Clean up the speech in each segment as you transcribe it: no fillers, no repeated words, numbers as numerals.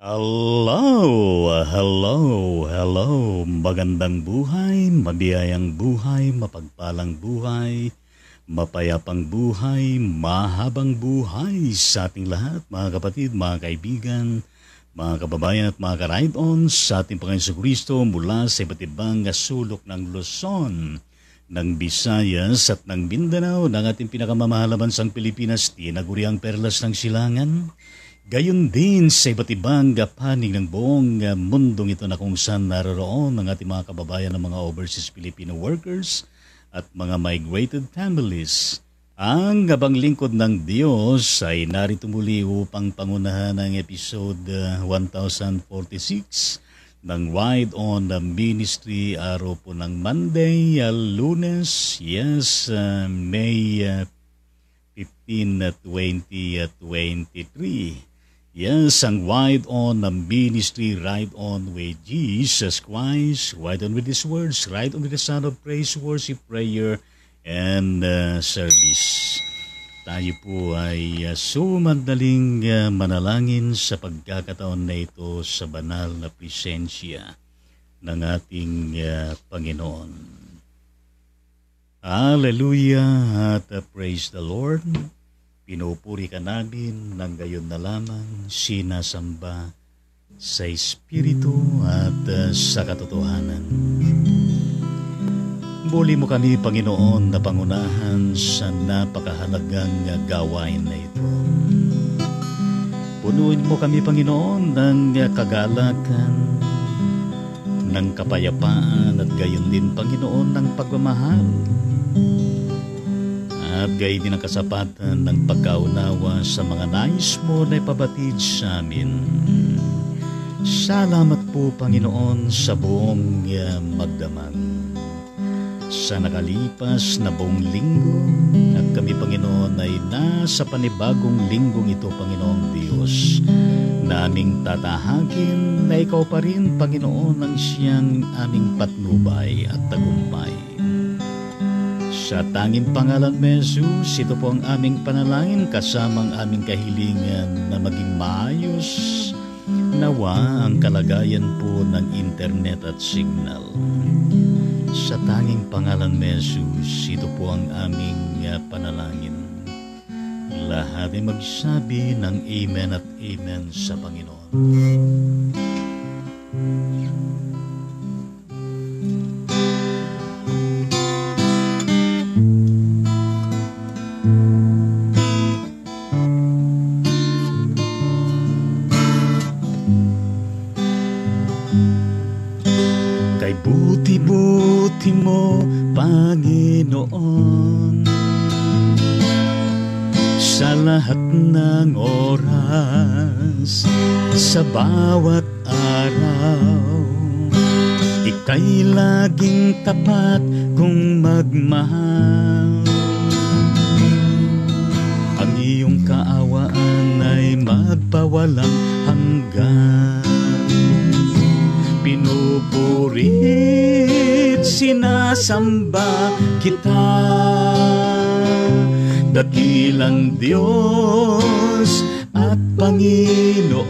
Hello. Magandang buhay, mabiyayang buhay, mapagpalang buhay, mapayapang buhay, mahabang buhay sa ating lahat, mga kapatid, mga kaibigan, mga kababayan at mga ka-ride-on sa ating Panginoon Kristo mula sa iba't ibang sulok ng Luzon, ng Visayas at ng Mindanao, ng ating pinakamamahal na bansang Pilipinas, tinaguriang perlas ng silangan. Gayon din sa iba't ibang panig ng buong mundong ito na kung saan naroroon ang ating mga kababayan ng mga overseas Filipino workers at mga migrated families. Ang abang lingkod ng Diyos ay narito muli upang pangunahan ang episode 1046 ng Ride On the Ministry, araw po ng Monday, Lunes, May 15, 2023. Yes, ang Ride On the Ministry, Ride On with Jesus Christ, Ride On with His words, Ride On with the sound of praise, worship, prayer, and service. Tayo po ay sumandaling manalangin sa pagkakataon na ito sa banal na presensya ng ating Panginoon. Hallelujah at praise the Lord. Pinupuri ka namin ng gayon na lamang sinasamba sa Espiritu at sa katotohanan. Muli mo kami, Panginoon, na pangunahan sa napakahalagang gawain na ito. Punuin mo kami, Panginoon, ng kagalakan, ng kapayapaan at gayon din, Panginoon, ng pagmamahal. At gayon din ang kasapatan ng pagkaunawa sa mga nais mo na ipabatid sa amin. Salamat po, Panginoon, sa buong magdamag. Sa nakalipas na buong linggo at kami, Panginoon, ay nasa panibagong linggong ito, Panginoong Diyos, na aming tatahakin na ikaw pa rin, Panginoon, ang siyang aming patnubay at tagumpay. Sa tanging pangalan mo, Jesus, ito po ang aming panalangin kasamang aming kahilingan na maging maayos nawa ang kalagayan po ng internet at signal. Sa tanging pangalan mo, Jesus, ito po ang aming panalangin. Lahat ay magsabi ng Amen at Amen sa Panginoon. Kay buti-buti mo, Panginoon, sa lahat ng oras, sa bawat araw, ika'y laging tapat kung magmahal. Ang iyong kaawaan ay magpawalang hanggan. Pinupurit, sinasamba kita, dakilang Diyos at Panginoon.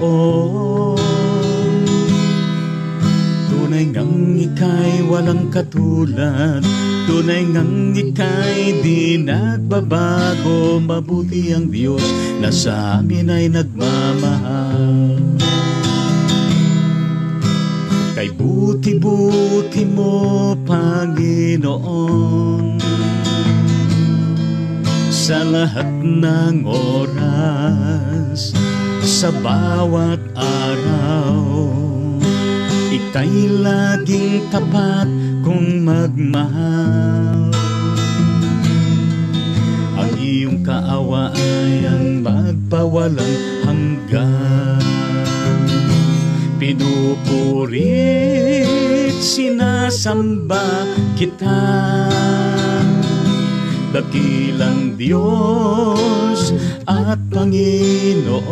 Tunay ngang ika'y walang katulad, tunay ngang ika'y di nagbabago. Mabuti ang Diyos na sa amin ay nagmamahal. Kay buti-buti mo, Panginoon, sa lahat ng oras, sa bawat araw, ika'y laging tapat kung magmahal. Ang iyong kaawa ay ang magpawalang hanggan. Pinupurit, sinasamba kita, dakilang Diyos at Panginoon.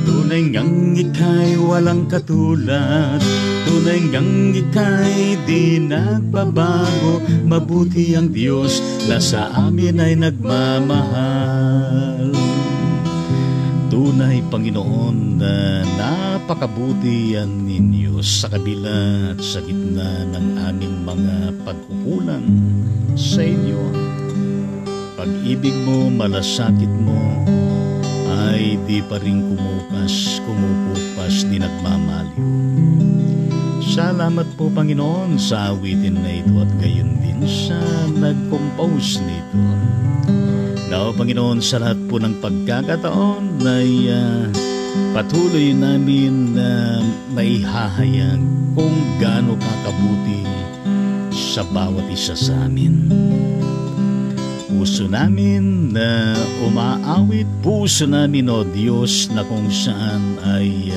Tunay ngang ika'y walang katulad, tunay ngang ika'y di nagbabago. Mabuti ang Diyos na sa amin ay nagmamahal. tunay, Panginoon, na napakabuti yan ninyo sa kabila at sa gitna ng aming mga pagkukulang sa inyo. Pag-ibig mo, malasakit mo, ay di pa rin kumukupas, di nagmamaliw. Salamat po, Panginoon, sa awitin na ito at gayon din sa nag-compose nito. Now, Panginoon, sa lahat po ng pagkakataon ay patuloy namin na maihahayag kung gaano kakabuti sa bawat isa sa amin. Puso namin na umaawit, puso namin, O Diyos, na kung saan ay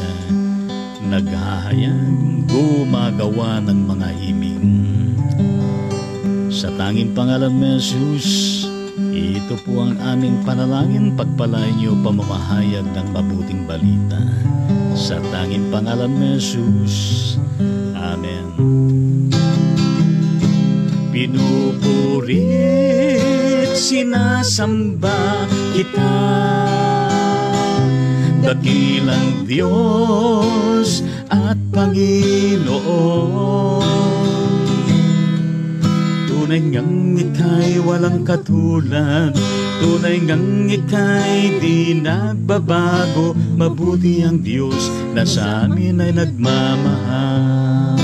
naghahayag, gumagawa ng mga himig. Sa tanging pangalan ni Jesus, ito po ang aming panalangin, pagpalain niyo pamamahayag ng mabuting balita. Sa tanging pangalan ni Jesus, Amen. Pinupurit, sinasamba kita, dakilang Diyos at Panginoon. Tunay ngang ika'y walang katulad, tunay ngang ika'y di nagbabago. Mabuti ang Diyos na sa amin ay nagmamahal.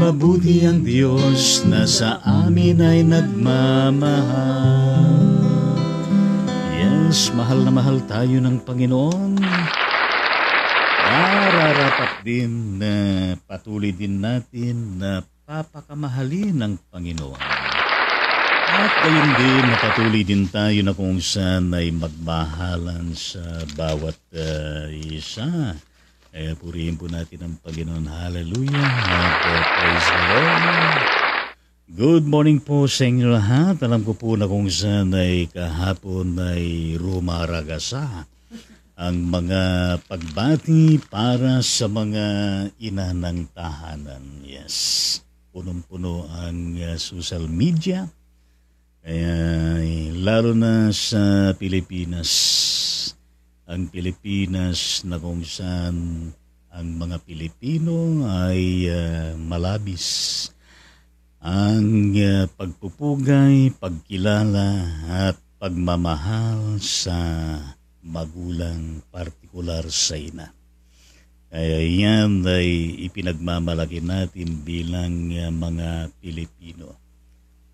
Mabuti ang Diyos na sa amin ay nagmamahal. Yes, mahal na mahal tayo ng Panginoon. Nararapat din na patuloy din natin na papakamahalin ng Panginoon. At gayon din, napatuloy din tayo na kung saan ay magmahalan sa bawat isa. Kaya purihin po natin ang Panginoon. Hallelujah. Praise the Lord. Good morning po sa inyo lahat. Alam ko po na kung saan ay kahapon ay rumaragasa ang mga pagbati para sa mga ina ng tahanan. Yes. Punong-puno ang social media. Kaya lalo na sa Pilipinas. Ang Pilipinas na kung saan ang mga Pilipino ay malabis ang pagpupugay, pagkilala at pagmamahal sa magulang, partikular sa ina. Kaya yan ay ipinagmamalaki natin bilang mga Pilipino.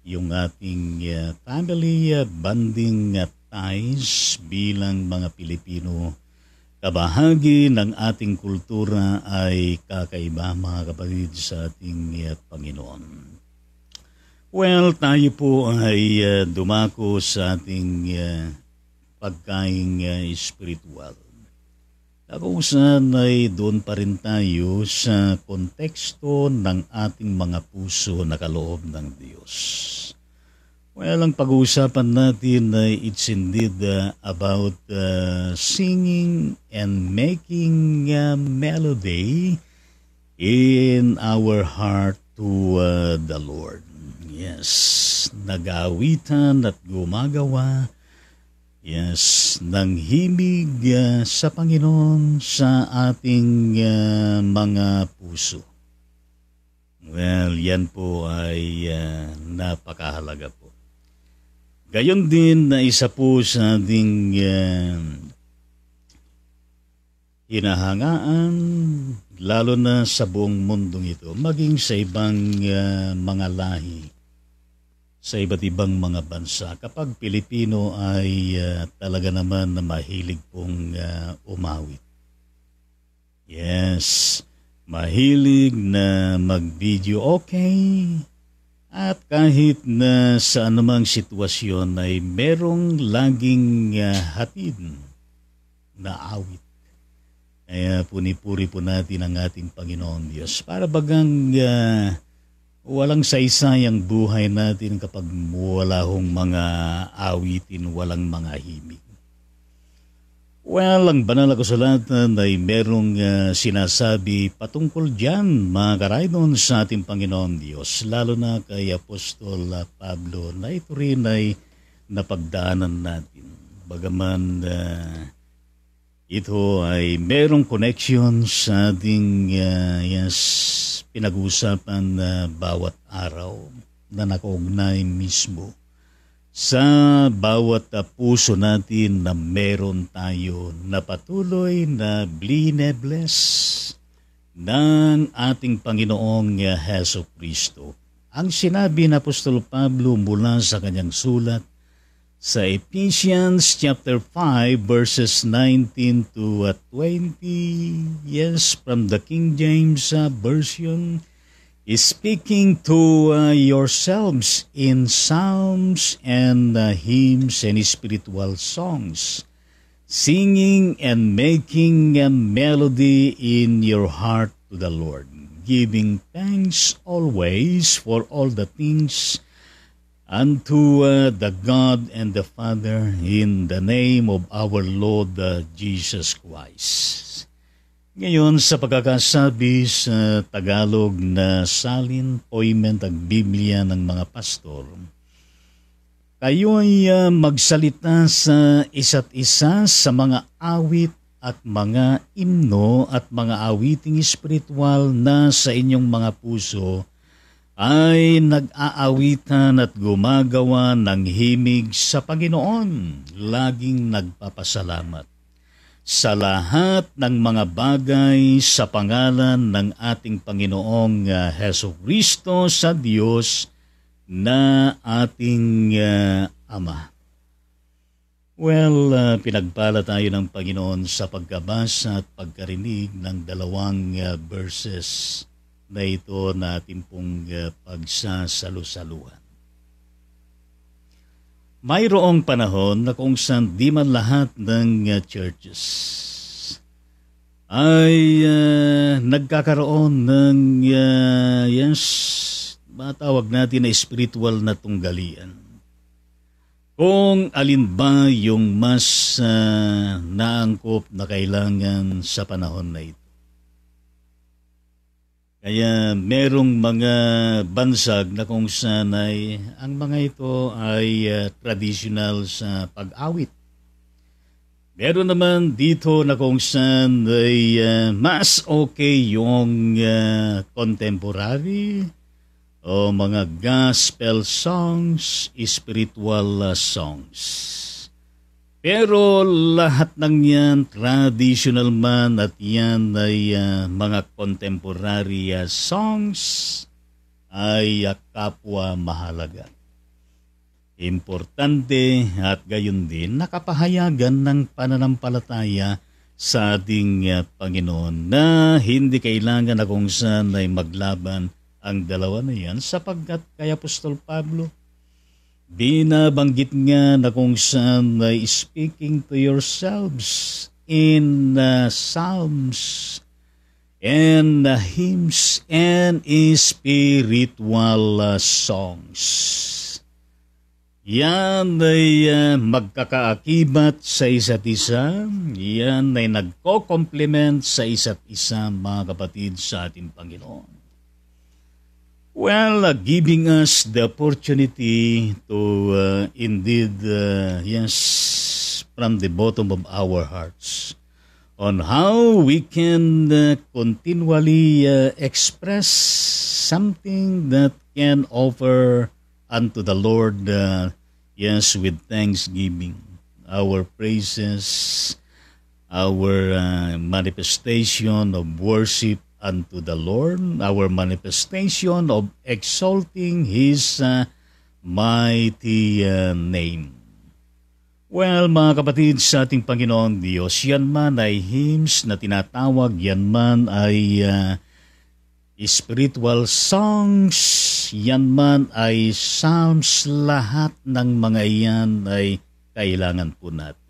Yung ating family bonding ties bilang mga Pilipino, kabahagi ng ating kultura ay kakaiba, mga kapatid, sa ating Panginoon. Well, tayo po ay dumako sa ating pagkaing spiritual. Kung saan ay doon pa rin tayo sa konteksto ng ating mga puso na kaloob ng Diyos. Well, ang pag-uusapan natin ay it's indeed about singing and making melody in our heart to the Lord. Yes, nag-aawitan at gumagawa, yes, ng himig sa Panginoon sa ating mga puso. Well, yan po ay napakahalaga po. Gayon din na isa po sa ating hinahangaan, lalo na sa buong mundong ito, maging sa ibang mga lahi, sa iba't ibang mga bansa. Kapag Pilipino ay talaga naman na mahilig pong umawit. Yes, mahilig na mag-video okay. At kahit na sa anumang sitwasyon ay merong laging hatid na awit. Kaya punipuri po natin ang ating Panginoon Diyos. Para bagang walang saysayang buhay natin kapag wala hong mga awitin, walang mga himig. Well, ang banal na kasulatan ay merong sinasabi patungkol dyan, mga karaydon, sa ating Panginoon Diyos, lalo na kay Apostol Pablo, na ito rin ay napagdaanan natin. bagaman ito ay merong connection sa ating pinag-uusapan na bawat araw na nakaugnay mismo sa bawat puso natin na meron tayo na patuloy na blinebless ng ating Panginoong Heso Kristo. Ang sinabi ng Apostol Pablo mula sa kanyang sulat sa Ephesians chapter 5 verses 19 to 20, yes, from the King James Version, is speaking to yourselves in psalms and hymns and spiritual songs, singing and making a melody in your heart to the Lord, giving thanks always for all the things unto the God and the Father in the name of our Lord Jesus Christ. Ngayon sa pagkakasabi sa Tagalog na salin, poimen at Biblia ng mga pastor, kayo'y magsalita sa isa't isa sa mga awit at mga imno at mga awiting espiritual na sa inyong mga puso ay nag-aawitan at gumagawa ng himig sa Panginoon, laging nagpapasalamat sa lahat ng mga bagay sa pangalan ng ating Panginoong Heso Kristo sa Diyos na ating Ama. Well, pinagpala tayo ng Panginoon sa pagkabasa at pagkarinig ng dalawang verses na ito na ating pong pagsasalusaluhan. Mayroong panahon na kung saan di man lahat ng churches ay nagkakaroon ng matawag natin na spiritual na tunggalian. Kung alin ba yung mas naangkop na kailangan sa panahon na ito. Kaya merong mga bansag na kung saan ay ang mga ito ay traditional sa pag-awit. Meron naman dito na kung saan ay mas okay yung contemporary o mga gospel songs, spiritual songs. Pero lahat ng yan, traditional man at yan ay mga contemporary songs ay kapwa mahalaga. Importante at gayon din nakapahayagan ng pananampalataya sa ating Panginoon na hindi kailangan na kung saan ay maglaban ang dalawa na yan sapagkat kay Apostol Pablo, binabanggit nga na kung saan speaking to yourselves in psalms and hymns and spiritual songs. Yan ay magkakaakibat sa isa't isa. Yan ay nagko-complement sa isa't isa, mga kapatid, sa ating Panginoon. Well, giving us the opportunity to indeed, from the bottom of our hearts, on how we can continually express something that can offer unto the Lord, with thanksgiving, our praises, our manifestation of worship unto the Lord, our manifestation of exalting His mighty name. Well, mga kapatid, sa ating Panginoon Diyos, yan man ay hymns na tinatawag, yan man ay spiritual songs, yan man ay psalms, lahat ng mga yan ay kailangan po natin.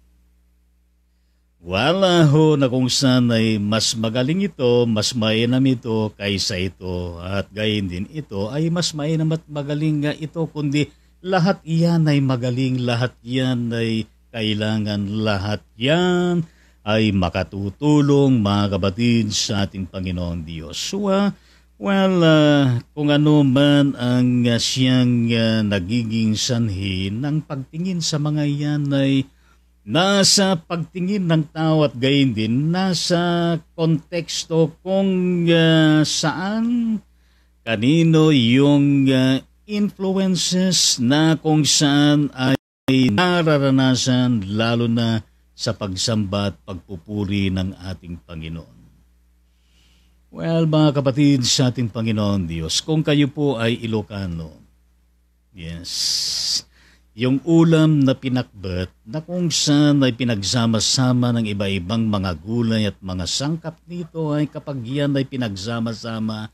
Wala ho na kung saan ay mas magaling ito, mas mainam ito kaysa ito. At gayon din ito ay mas mainam at magaling nga ito, kundi lahat iyan ay magaling, lahat yan ay kailangan, lahat yan ay makatutulong, mga kapatid, sa ating Panginoong Diyos. So, kung ano man ang siyang nagiging sanhi ng pagtingin sa mga yan ay nasa pagtingin ng tao at gayon din nasa konteksto kung saan kanino yung influences na kung saan ay nararanasan lalo na sa pagsamba at pagpupuri ng ating Panginoon. Well, mga kapatid sa ating Panginoon Diyos, kung kayo po ay Ilocano, yes, yung ulam na pinakbet na kung saan ay pinagsama-sama ng iba-ibang mga gulay at mga sangkap nito ay kapag yan ay pinagsama-sama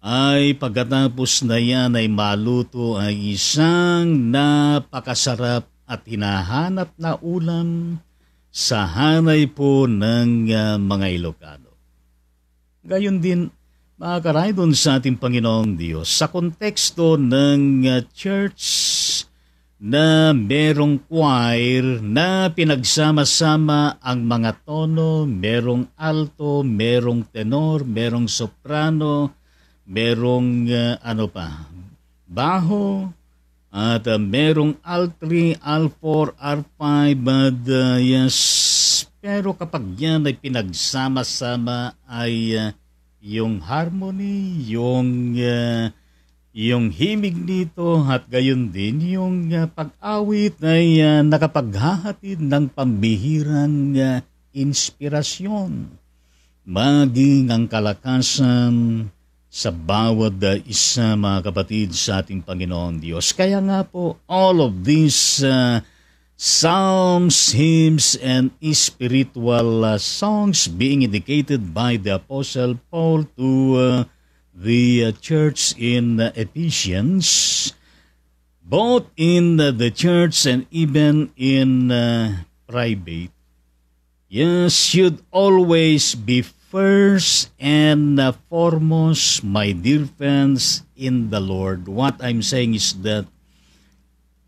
ay pagkatapos na yan ay maluto ay isang napakasarap at hinahanap na ulam sa hanay po ng mga Ilocano. Gayon din, mga karaydon sa ating Panginoong Diyos, sa konteksto ng church na merong choir na pinagsama-sama ang mga tono, merong alto, merong tenor, merong soprano, merong baho, at merong Alt3, Alt4, R5, yes. Pero kapag yan ay pinagsama-sama ay yung harmony, yung himig nito at gayon din yung pag-awit ay nakapaghahatid ng pambihirang inspirasyon. Maging ang kalakasan sa bawat isa, mga kapatid sa ating Panginoon Diyos. Kaya nga po, all of these psalms, hymns, and spiritual songs being indicated by the Apostle Paul to the church in Ephesians, both in the church and even in private, yes, should always be first and foremost, my dear friends in the Lord. What I'm saying is that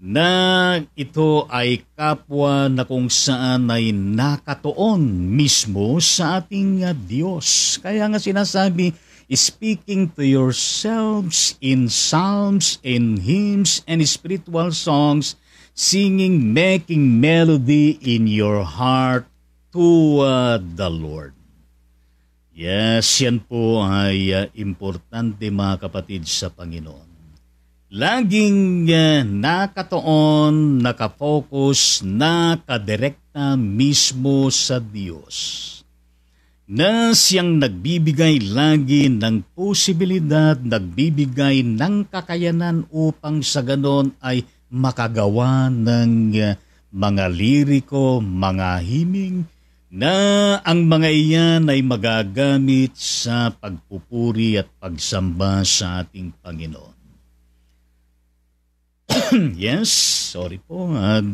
na ito ay kapwa na kung saan ay nakatuon mismo sa ating Diyos. Kaya nga sinasabi, speaking to yourselves in psalms, in hymns, and spiritual songs, singing, making melody in your heart to the Lord. Yes, yan po ay importante, mga kapatid sa Panginoon. Laging nakatuon, nakafocus, nakadirekta mismo sa Diyos, na siyang nagbibigay lagi ng posibilidad, nagbibigay ng kakayanan upang sa ganon ay makagawa ng mga liriko, mga himing, na ang mga iyan ay magagamit sa pagpupuri at pagsamba sa ating Panginoon. Yes, sorry po. At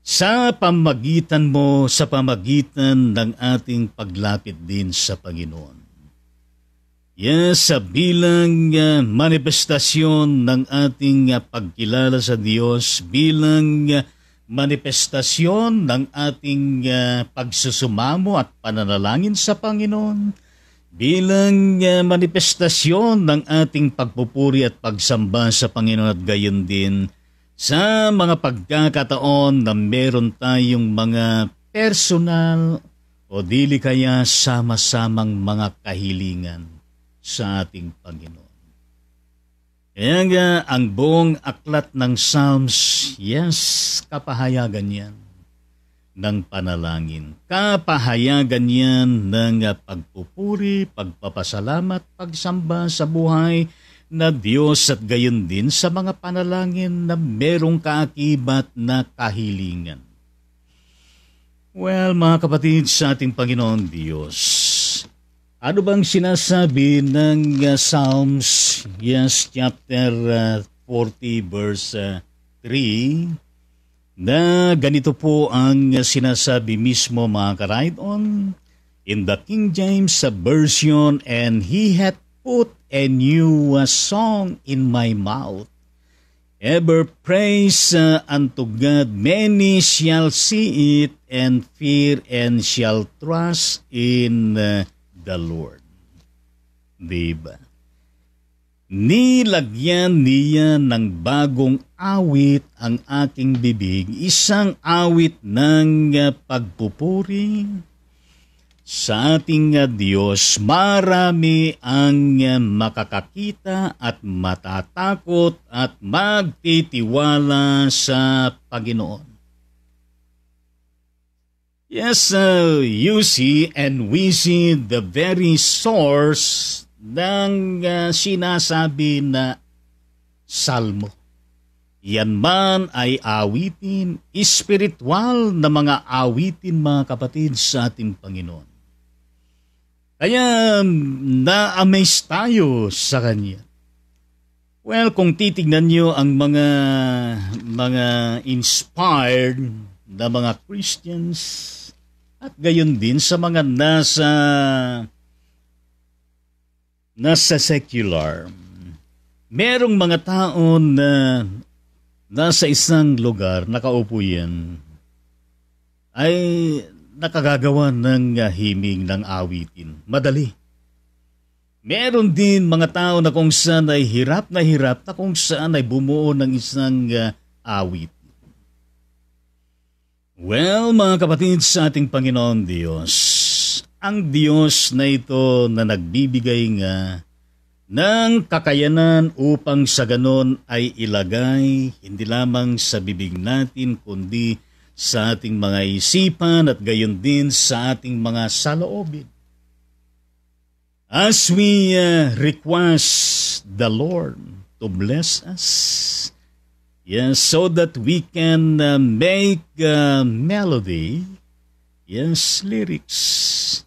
sa pamagitan mo, sa pamagitan ng ating paglapit din sa Panginoon. Yes, sa bilang manifestasyon ng ating pagkilala sa Diyos, bilang manifestasyon ng ating pagsusumamo at pananalangin sa Panginoon, bilang manifestasyon ng ating pagpupuri at pagsamba sa Panginoon at gayon din sa mga pagkakataon na meron tayong mga personal o dili kaya sama-samang mga kahilingan sa ating Panginoon. Kaya nga ang buong aklat ng Psalms, yes, kapahayagan yan ng panalangin. Kapahayagan yan ng pagpupuri, pagpapasalamat, pagsamba sa buhay na Diyos at gayon din sa mga panalangin na merong kaakibat na kahilingan. Well, mga kapatid sa ating Panginoon Diyos, ano bang sinasabi ng Psalms, yes, chapter 40, verse 3, na ganito po ang sinasabi mismo, mga ka-ride-on, in the King James Version, and He hath put a new song in my mouth. Ever praise unto God, many shall see it and fear and shall trust in the Lord. Diba? Nilagyan niya ng bagong awit ang aking bibig, isang awit ng pagpupuri. Sa ating Diyos, marami ang makakakita at matatakot at magtitiwala sa Panginoon. Yes, you see and we see the very source ng sinasabi na salmo. Yan man ay awitin, espiritual na mga awitin, mga kapatid, sa ating Panginoon. Kaya na-amaze tayo sa Kanya. Well, kung titignan nyo ang mga inspired na mga Christians at gayon din sa mga nasa secular, merong mga tao na nasa isang lugar, nakaupo yan, ay nakagagawa ng himig ng awitin. Madali. Meron din mga tao na kung saan ay hirap na kung saan ay bumuo ng isang awit. Well, mga kapatid, sa ating Panginoon Diyos, ang Diyos na ito na nagbibigay nga ng kakayanan upang sa ganon ay ilagay hindi lamang sa bibig natin kundi sa ating mga isipan at gayon din sa ating mga saloobin. As we request the Lord to bless us, yes, so that we can make melody, yes, lyrics,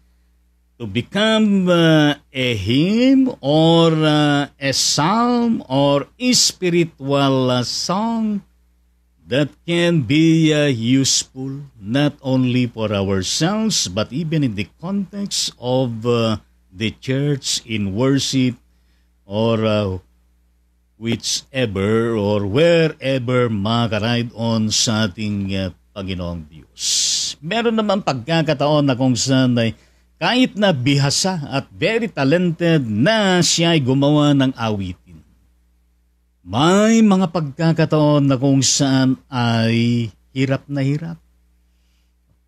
to become a hymn or a psalm or a spiritual song that can be useful not only for ourselves but even in the context of the church in worship or whichever or wherever makaride on sa ating Panginoong Diyos. Meron naman pagkakataon na kung saan ay kahit na bihasa at very talented na siya ay gumawa ng awitin. May mga pagkakataon na kung saan ay hirap na hirap.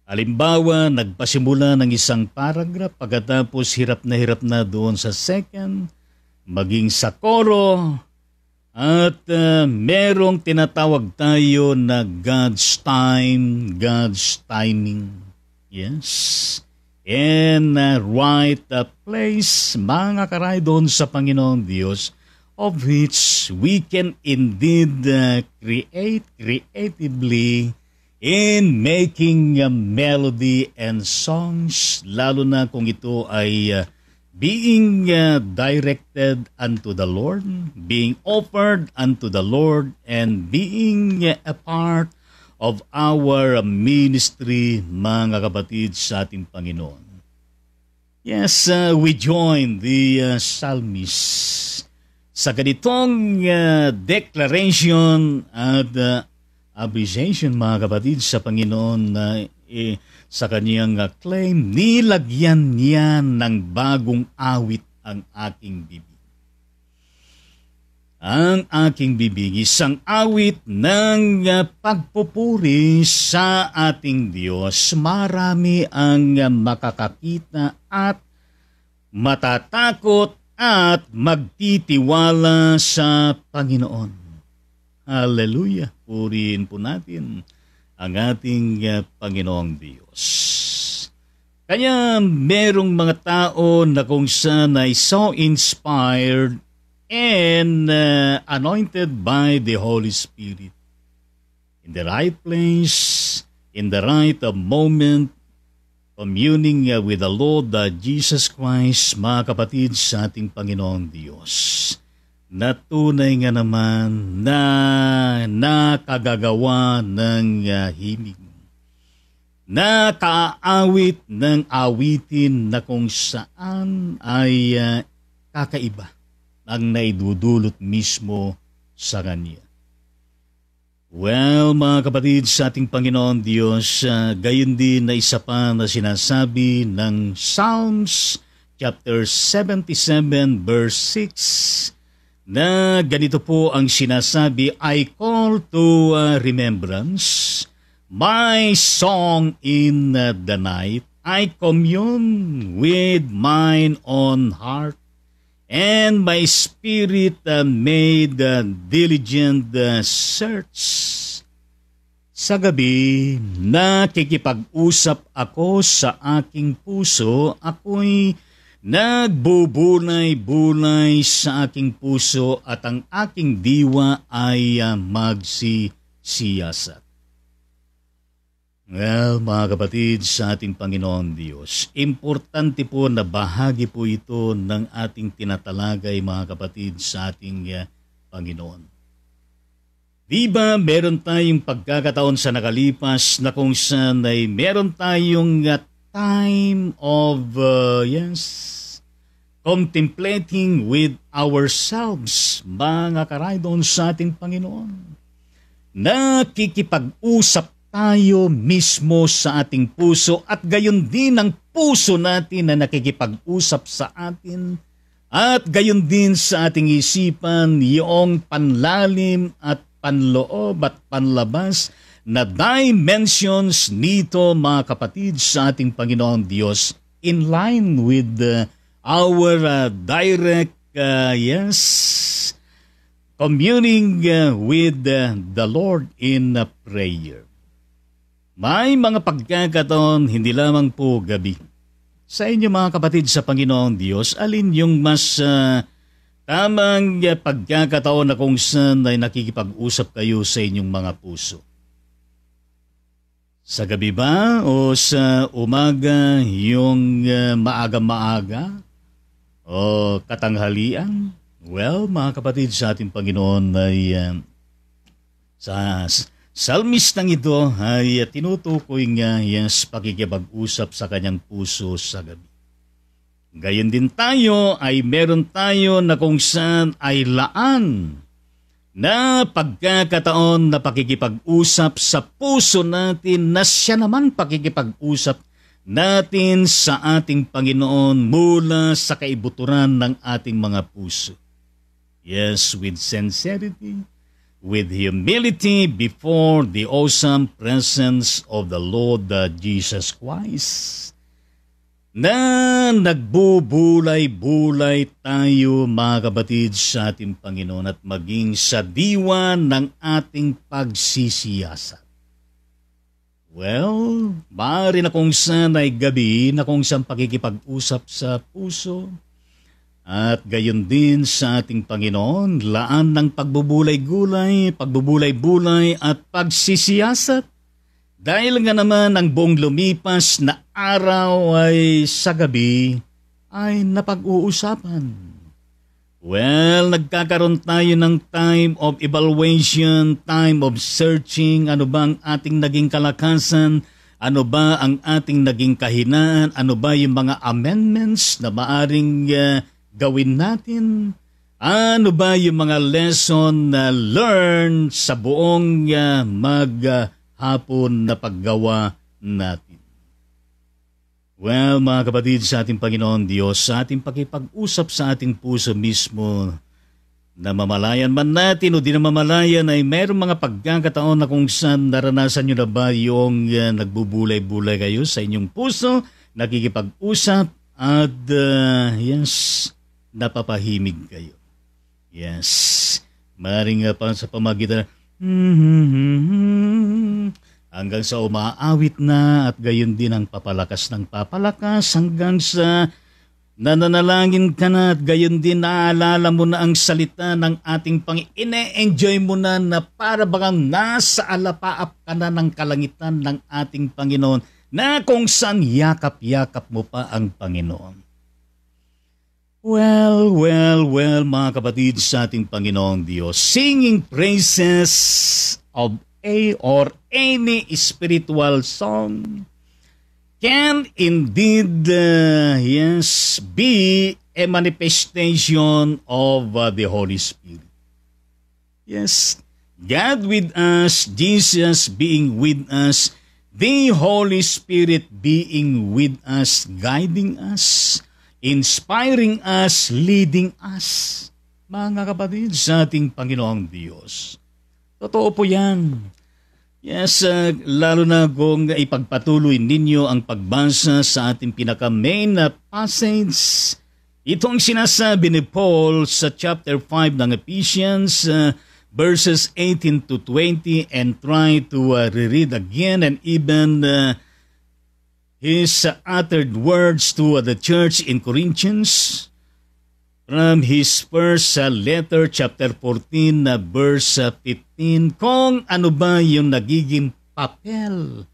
Halimbawa, nagpasimula ng isang paragraph, pagkatapos hirap na doon sa second, maging sa koro, at merong tinatawag tayo na God's time, God's timing. Yes. And right place, mga karay doon sa Panginoong Diyos, of which we can indeed create creatively in making melody and songs, lalo na kung ito ay being directed unto the Lord, being offered unto the Lord, and being a part of our ministry, mga kapatid, sa ating Panginoon. Yes, we join the psalmist sa ganitong declaration at appreciation, mga kapatid, sa Panginoon na sa kaniyang claim, nilagyan niya ng bagong awit ang aking bibig. Ang aking bibig, isang awit ng pagpupuri sa ating Diyos. Marami ang makakakita at matatakot at magtitiwala sa Panginoon. Hallelujah! Purihin po natin ang ating Panginoong Diyos. Kaya merong mga tao na kung saan ay so inspired and anointed by the Holy Spirit. In the right place, in the right moment, communing with the Lord Jesus Christ, mga kapatid, sa ating Panginoong Diyos. Na tunay nga naman na nakagagawa ng himig. Nakaawit ng awitin na kung saan ay kakaiba ang naidudulot mismo sa Kanya. Well, mga kapatid, sa ating Panginoon Diyos, gayon din na isa pa na sinasabi ng Psalms chapter 77 verse 6 na ganito po ang sinasabi, I call to remembrance my song in the night. I commune with mine own heart, and my spirit made diligent search. Sa gabi, nakikipag-usap ako sa aking puso. Ako'y nagbubulay-bulay sa aking puso at ang aking diwa ay magsisiyasat. Well, mga kapatid, sa ating Panginoon Diyos, importante po na bahagi po ito ng ating tinatalagay, mga kapatid, sa ating Panginoon. Diba meron tayong pagkakataon sa nakalipas na kung saan ay meron tayong time of, contemplating with ourselves, mga karaydon sa ating Panginoon. Nakikipag-usap tayo mismo sa ating puso at gayon din ang puso natin na nakikipag-usap sa atin at gayon din sa ating isipan yung panlalim at panloob at panlabas na dimensions nito, mga kapatid, sa ating Panginoon Diyos in line with our direct communing with the Lord in prayer. May mga pagkakataon, hindi lamang po gabi. Sa inyo, mga kapatid, sa Panginoon Diyos, alin yung mas tamang pagkakataon na kung saan ay nakikipag-usap kayo sa inyong mga puso? Sa gabi ba o sa umaga, yung maaga-maaga o katanghalian? Well, mga kapatid, sa ating Panginoon ay sa salmistang ito ay tinutukoy nga pakikipag-usap sa kanyang puso sa gabi. Gayon din tayo ay meron tayo na kung saan ay laan na pagkakataon na pakikipag-usap sa puso natin na siya naman pakikipag-usap natin sa ating Panginoon mula sa kaibuturan ng ating mga puso. Yes, with sincerity, with humility before the awesome presence of the Lord Jesus Christ, na nagbubulay-bulay tayo, mga kapatid, sa ating Panginoon at maging sa diwa ng ating pagsisiyasat. Well, maaari na kung saan ay gabi na kung saan pakikipag-usap sa puso, at gayon din sa ating Panginoon, laan ng pagbubulay-bulay at pagsisiyasat. Dahil nga naman ang buong lumipas na araw ay sa gabi ay napag-uusapan. Well, nagkakaroon tayo ng time of evaluation, time of searching, ano ba ang ating naging kalakasan, ano ba ang ating naging kahinaan, ano ba yung mga amendments na maaring gawin natin? Ano ba yung mga lesson na learn sa buong maghapon na paggawa natin? Well, mga kapatid, sa ating Panginoon Diyos, sa ating pakipag-usap sa ating puso mismo, na mamalayan man natin o di na mamalayan, ay mayroong mga pagkakataon na kung saan naranasan nyo na ba yung nagbubulay-bulay kayo sa inyong puso, nakikipag-usap at napapahimig kayo. Yes. Maring pa sa pamagitan hanggang sa umaawit na at gayon din ang papalakas ng papalakas hanggang sa nananalangin ka na at gayon din naaalala mo na ang salita ng ating Panginoon. Ine-enjoy mo na para bang nasa alapaap ka na ng kalangitan ng ating Panginoon na kung saan yakap-yakap mo pa ang Panginoon. Well, mga kapatid, sa ating Panginoong Diyos, singing praises of any spiritual song can indeed, be a manifestation of the Holy Spirit. Yes, God with us, Jesus being with us, the Holy Spirit being with us, guiding us, inspiring us, leading us. mga kapatid sa ating Panginoong Diyos. Totoo po yan. Yes, lalo na kung ipagpatuloy ninyo ang pagbasa sa ating pinaka-main na passage. Itong sinasabi ni Paul sa chapter 5 ng Ephesians, verses 18 to 20, and try to reread again and even his uttered words to the church in Corinthians from his first letter, chapter 14, verse 15, kung ano ba yung nagiging papel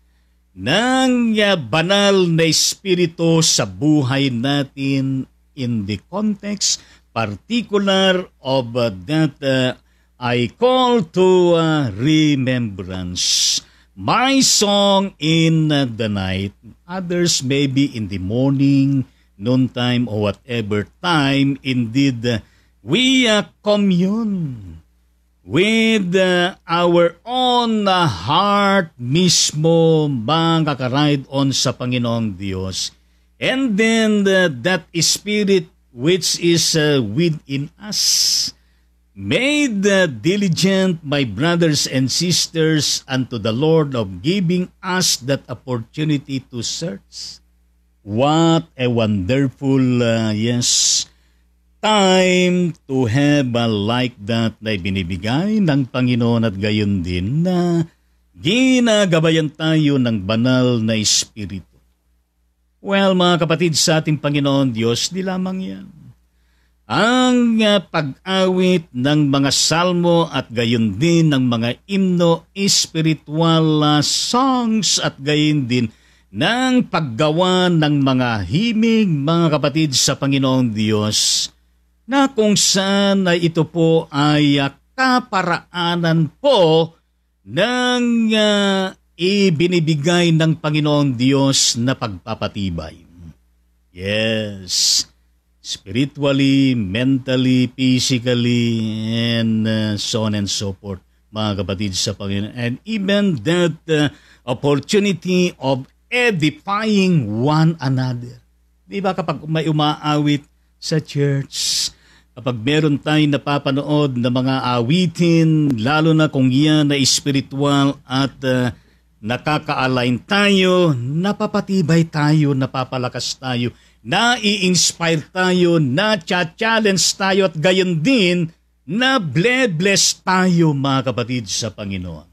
ng banal na espiritu sa buhay natin in the context particular of that I call to remembrance. My song in the night, others maybe in the morning, noontime, or whatever time, indeed, we commune with our own heart mismo, makaka-ride on sa Panginoong Diyos. And then that Spirit which is within us, made diligent, my brothers and sisters, unto the Lord of giving us that opportunity to search. What a wonderful, time to have like that na binibigay ng Panginoon, at gayon din na ginagabayan tayo ng banal na Espiritu. Well, mga kapatid sa ating Panginoon Diyos, di lamang yan. Ang pag-awit ng mga salmo at gayon din ng mga himno, spiritual songs, at gayon din ng paggawa ng mga himig, mga kapatid sa Panginoong Diyos, na kung saan ay ito po ay kaparaanan po ng ibinibigay ng Panginoong Diyos na pagpapatibay. Yes, spiritually, mentally, physically, and so on and so forth, mga kapatid sa Panginoon. And even that opportunity of edifying one another. Di ba kapag may umaawit sa church, kapag meron tayong napapanood na mga awitin, lalo na kung yan na espiritual at nakaka-align tayo, napapatibay tayo, napapalakas tayo, na-i-inspire tayo, na-challenge tayo, at gayon din na bless tayo, mga kapatid sa Panginoon.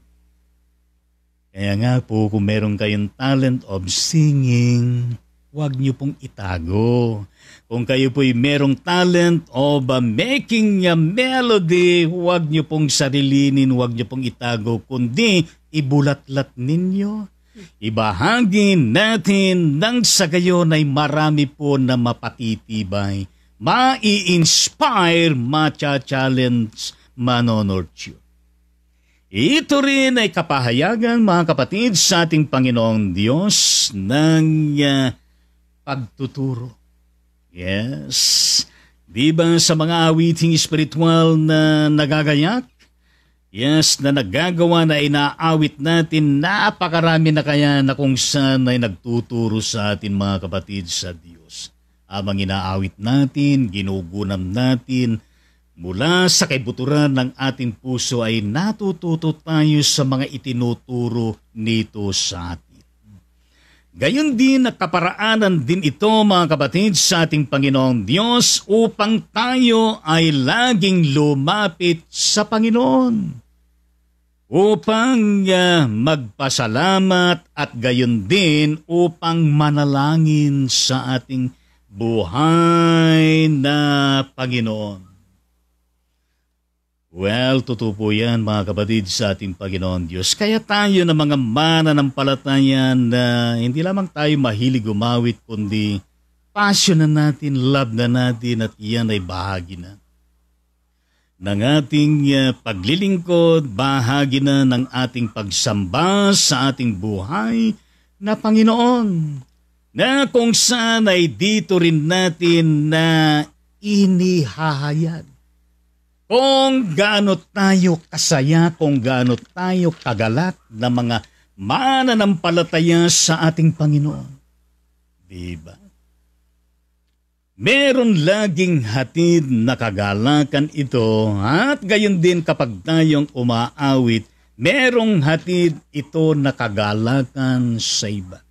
Kaya nga po, kung meron kayong talent of singing, huwag niyo pong itago. Kung kayo po'y merong talent of making a melody, huwag niyo pong sarilinin, huwag niyo pong itago, kundi ibulatlat ninyo. Ibahagi natin nang sa gayon ay marami po na mapatitibay, ma-i-inspire, ma-challenge, manonurture. Ito rin ay kapahayagan, mga kapatid, sa ating Panginoong Diyos ng pagtuturo. Yes. Di ba sa mga awiting espiritual na nagagayak? Yes, na nagagawa na inaawit natin, napakarami na kaya na kung saan ay nagtuturo sa atin, mga kapatid sa Diyos. Habang inaawit natin, ginugunam natin, mula sa kaibuturan ng ating puso ay natututo tayo sa mga itinuturo nito sa atin. Gayon din at kaparaanan din ito, mga kapatid, sa ating Panginoong Diyos upang tayo ay laging lumapit sa Panginoon. Upang magpasalamat at gayon din upang manalangin sa ating buhay na Panginoon. Well, totoo po yan, mga kapatid, sa ating Panginoon Diyos. Kaya tayo na mga mananampalataya na hindi lamang tayo mahilig umawit, kundi passion na natin, love na natin, at iyan ay bahagi na ng ating paglilingkod, bahagi na ng ating pagsamba sa ating buhay na Panginoon. Na kung saan ay dito rin natin na inihahayag kung gaano tayo kasaya, kung gaano tayo kagalak na mga mananampalataya sa ating Panginoon. Diba? Meron laging hatid na kagalakan ito at gayon din kapag tayong umaawit, merong hatid ito na kagalakan sa iba.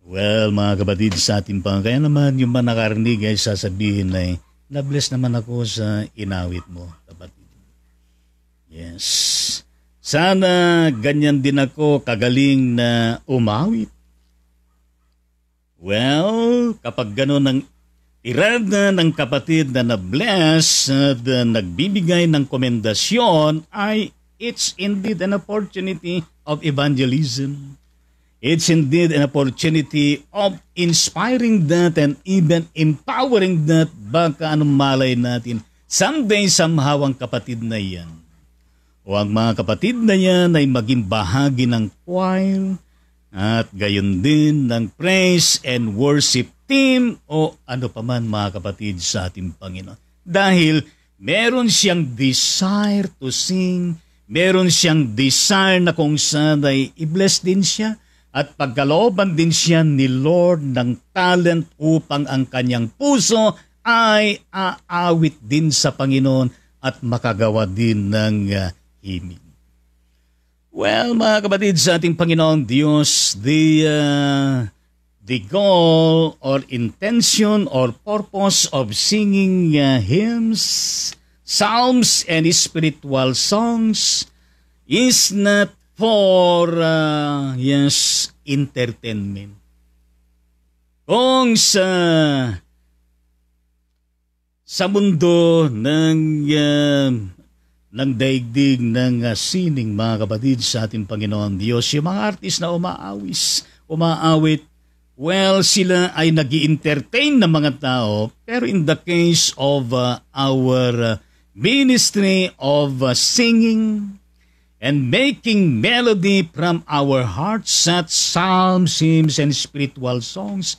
Well, mga kapatid sa ating kaya naman yung mga nakarinig ay sasabihin na na-bless naman ako sa inawit mo, kapatid. Yes. Sana ganyan din ako kagaling na umawit. Well, kapag gano'n ang tirada ng kapatid na na-bless at nagbibigay ng komendasyon ay it's indeed an opportunity of evangelism. It's indeed an opportunity of inspiring that and even empowering that. Baka anong malay natin, someday somehow ang kapatid na yan o ang mga kapatid na yan ay maging bahagi ng choir at gayon din ng praise and worship team o ano pa man mga kapatid sa ating Panginoon. Dahil meron siyang desire to sing, meron siyang desire na kung saan ay i-bless din siya at pagkalooban din siya ni Lord ng talent upang ang kanyang puso ay aawit din sa Panginoon at makagawa din ng himig. Well, mga kapatid sa ating Panginoong Diyos, the goal or intention or purpose of singing hymns, psalms, and spiritual songs is not for, entertainment. Kung sa mundo ng daigdig ng sining, mga kapatid sa ating Panginoon Diyos, yung mga artist na umaawit, well, sila ay nag-i-entertain ng mga tao, pero in the case of our ministry of singing and making melody from our hearts, such psalms, hymns, and spiritual songs,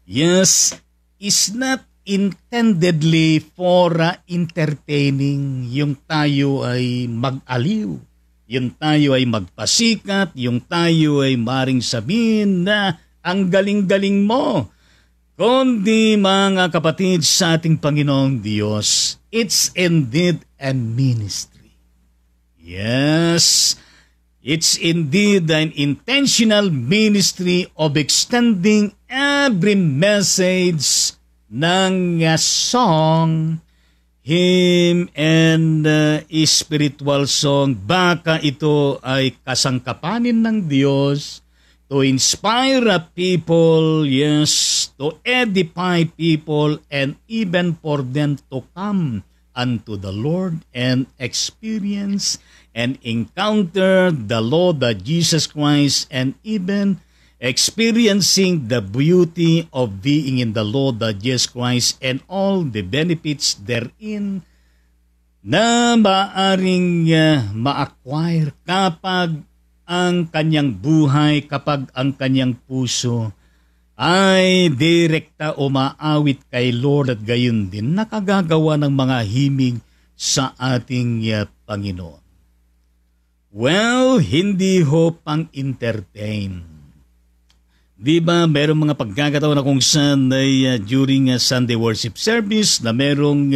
yes, is not intendedly for entertaining. Yung tayo ay mag-aliw, yung tayo ay magpasikat, yung tayo ay maring sabihin na ang galing-galing mo. Kundi mga kapatid sa ating Panginoong Diyos, it's indeed a ministry. Yes, it's indeed an intentional ministry of extending every message ng song, hymn, and spiritual song. Baka ito ay kasangkapanin ng Diyos to inspire people, yes, to edify people, and even for them to come unto the Lord and experience and encounter the Lord Jesus Christ, and even experiencing the beauty of being in the Lord Jesus Christ and all the benefits therein na maaring ma-acquire kapag ang kanyang buhay, kapag ang kanyang puso ay direkta umaawit kay Lord at gayon din nakagagawa ng mga himig sa ating Panginoon. Well, hindi ho pang-entertain. Di ba, merong mga pagkakataon na kung saan ay during Sunday worship service na merong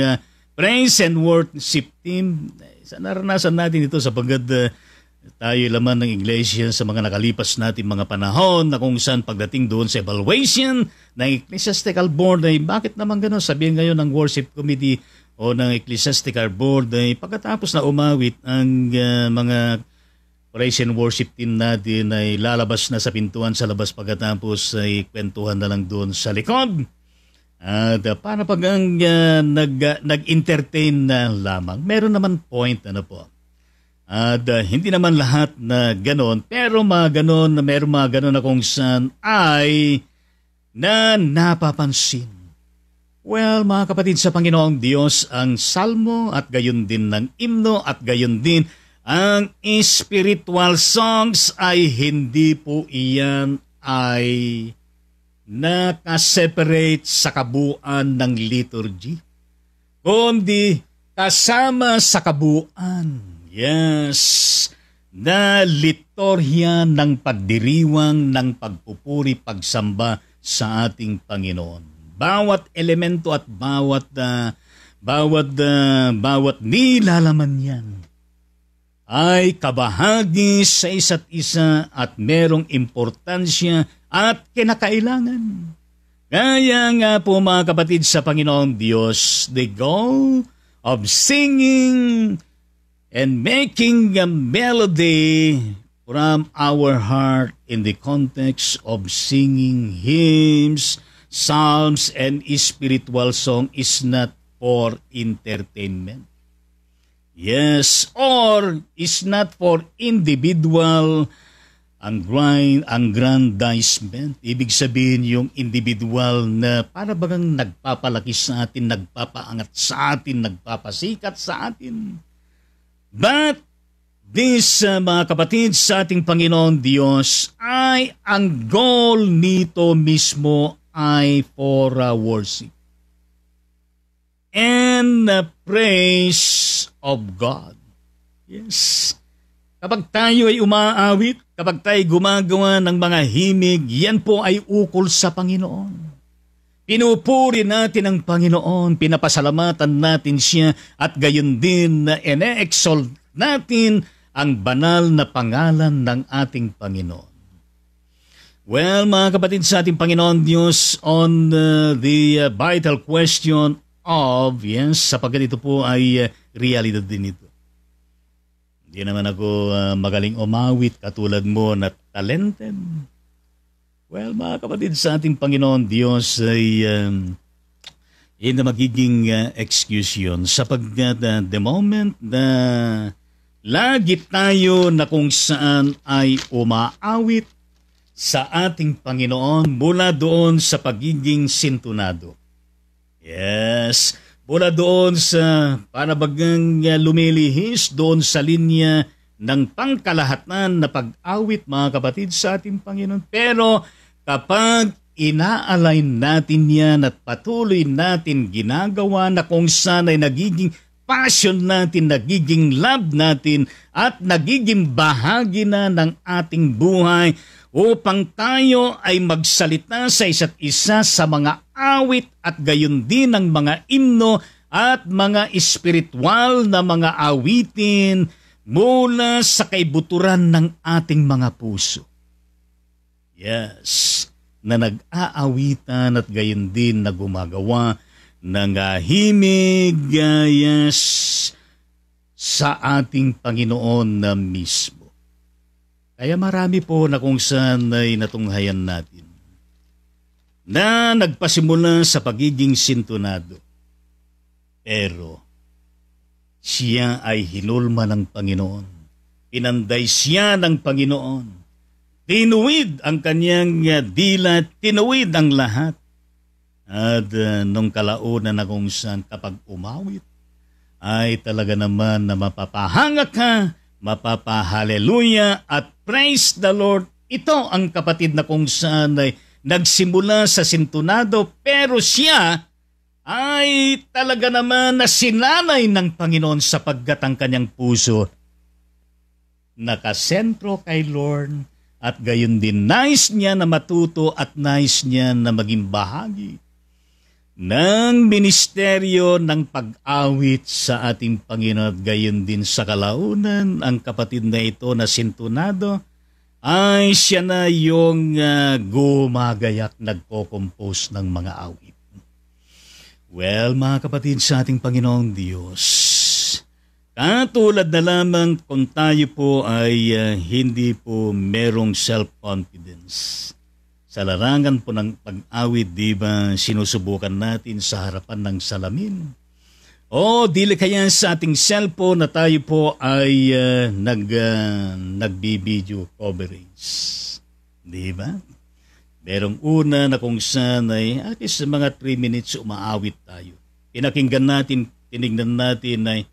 praise and worship team. Naranasan natin ito sapagkat tayo laman ng iglesia sa mga nakalipas natin mga panahon na kung saan pagdating doon sa evaluation ng Ecclesiastical Board ay bakit naman gano'n? Sabihin ngayon ng worship committee o ng Ecclesiastical Board ay pagkatapos na umawit ang mga praise and worship team natin ay lalabas na sa pintuan sa labas pagkatapos ay kwentuhan na lang doon sa likod. At para pag ang nag-entertain na lamang, meron naman point po. At hindi naman lahat na gano'n, pero meron mga gano'n na kung saan ay napapansin. Well, mga kapatid sa Panginoong Diyos, ang salmo at gayon din ng himno at gayon din ang spiritual songs ay hindi po iyan ay nakaseparate sa kabuuan ng liturgy, kundi kasama sa kabuuan. Yes, na liturhya ng pagdiriwang ng pagpupuri, pagsamba sa ating Panginoon. bawat elemento at bawat nilalaman yan ay kabahagi sa isa't isa at merong importansya at kinakailangan. Kaya nga po mga kapatid sa Panginoong Diyos, the goal of singing and making a melody from our heart in the context of singing hymns, psalms, and spiritual song is not for entertainment. Yes, or is not for individual aggrandizement. Ibig sabihin yung individual na para bagang nagpapalaki sa atin, nagpapaangat sa atin, nagpapasikat sa atin. But this, mga kapatid, sa ating Panginoon Diyos, ay ang goal nito mismo ay for worship and praise of God. Yes. Kapag tayo ay umaawit, kapag tayo gumagawa ng mga himig, yan po ay ukol sa Panginoon. Pinupuri natin ang Panginoon, pinapasalamatan natin siya, at gayon din na ine-exalt natin ang banal na pangalan ng ating Panginoon. Well, mga kapatid sa ating Panginoon Diyos, on the vital question of, yes, sapagkat ito po ay realidad din ito. Hindi naman ako magaling umawit katulad mo na talented. Well, mga kapatid sa ating Panginoon Diyos ay hindi magiging excuse yun sapagkat the moment na lagi tayo na kung saan ay umaawit sa ating Panginoon mula doon sa pagiging sintunado. Yes, mula doon sa parabagang lumilihis doon sa linya ng pangkalahatan na pag-awit, mga kapatid sa ating Panginoon. Pero kapag ina-align natin yan at patuloy natin ginagawa na kung saan ay nagiging passion natin, nagiging love natin at nagiging bahagi na ng ating buhay upang tayo ay magsalita sa isa't isa sa mga awit at gayon din ng mga imno at mga espiritual na mga awitin mula sa kaibuturan ng ating mga puso. Yes, na nag-aawitan at gayon din na gumagawa ng himig, yes, sa ating Panginoon na mismo. Kaya marami po na kung saan ay natunghayan natin na nagpasimula sa pagiging sintunado. Pero siya ay hinulma ng Panginoon. Pinanday siya ng Panginoon. Tinuwid ang kanyang dila, tinuwid ang lahat. At nung kalaunan na kung saan kapag umawit, ay talaga naman na mapapahanga ka, mapapahaleluya at praise the Lord. Ito ang kapatid na kung saan ay nagsimula sa sintunado pero siya ay talaga naman na sinanay ng Panginoon sapagkat ang kanyang puso nakasentro kay Lord at gayon din nais niya na matuto at nais niya na maging bahagi ng ministeryo ng pag-awit sa ating Panginoon at gayon din sa kalaunan ang kapatid na ito na sintunado ay siya na yung gumagayak, nagko-compose ng mga awit. Well, mga kapatid sa ating Panginoong Diyos, katulad na lamang kung tayo po ay hindi po merong self-confidence. Sa larangan po ng pag-awit, di ba, sinusubukan natin sa harapan ng salamin. O dili kaya sa ating cellphone na tayo po ay nagbi-video coverage. Di ba? Merong una na kung saan ay at least mga 3 minutes umaawit tayo. Pinakinggan natin, tinignan natin ay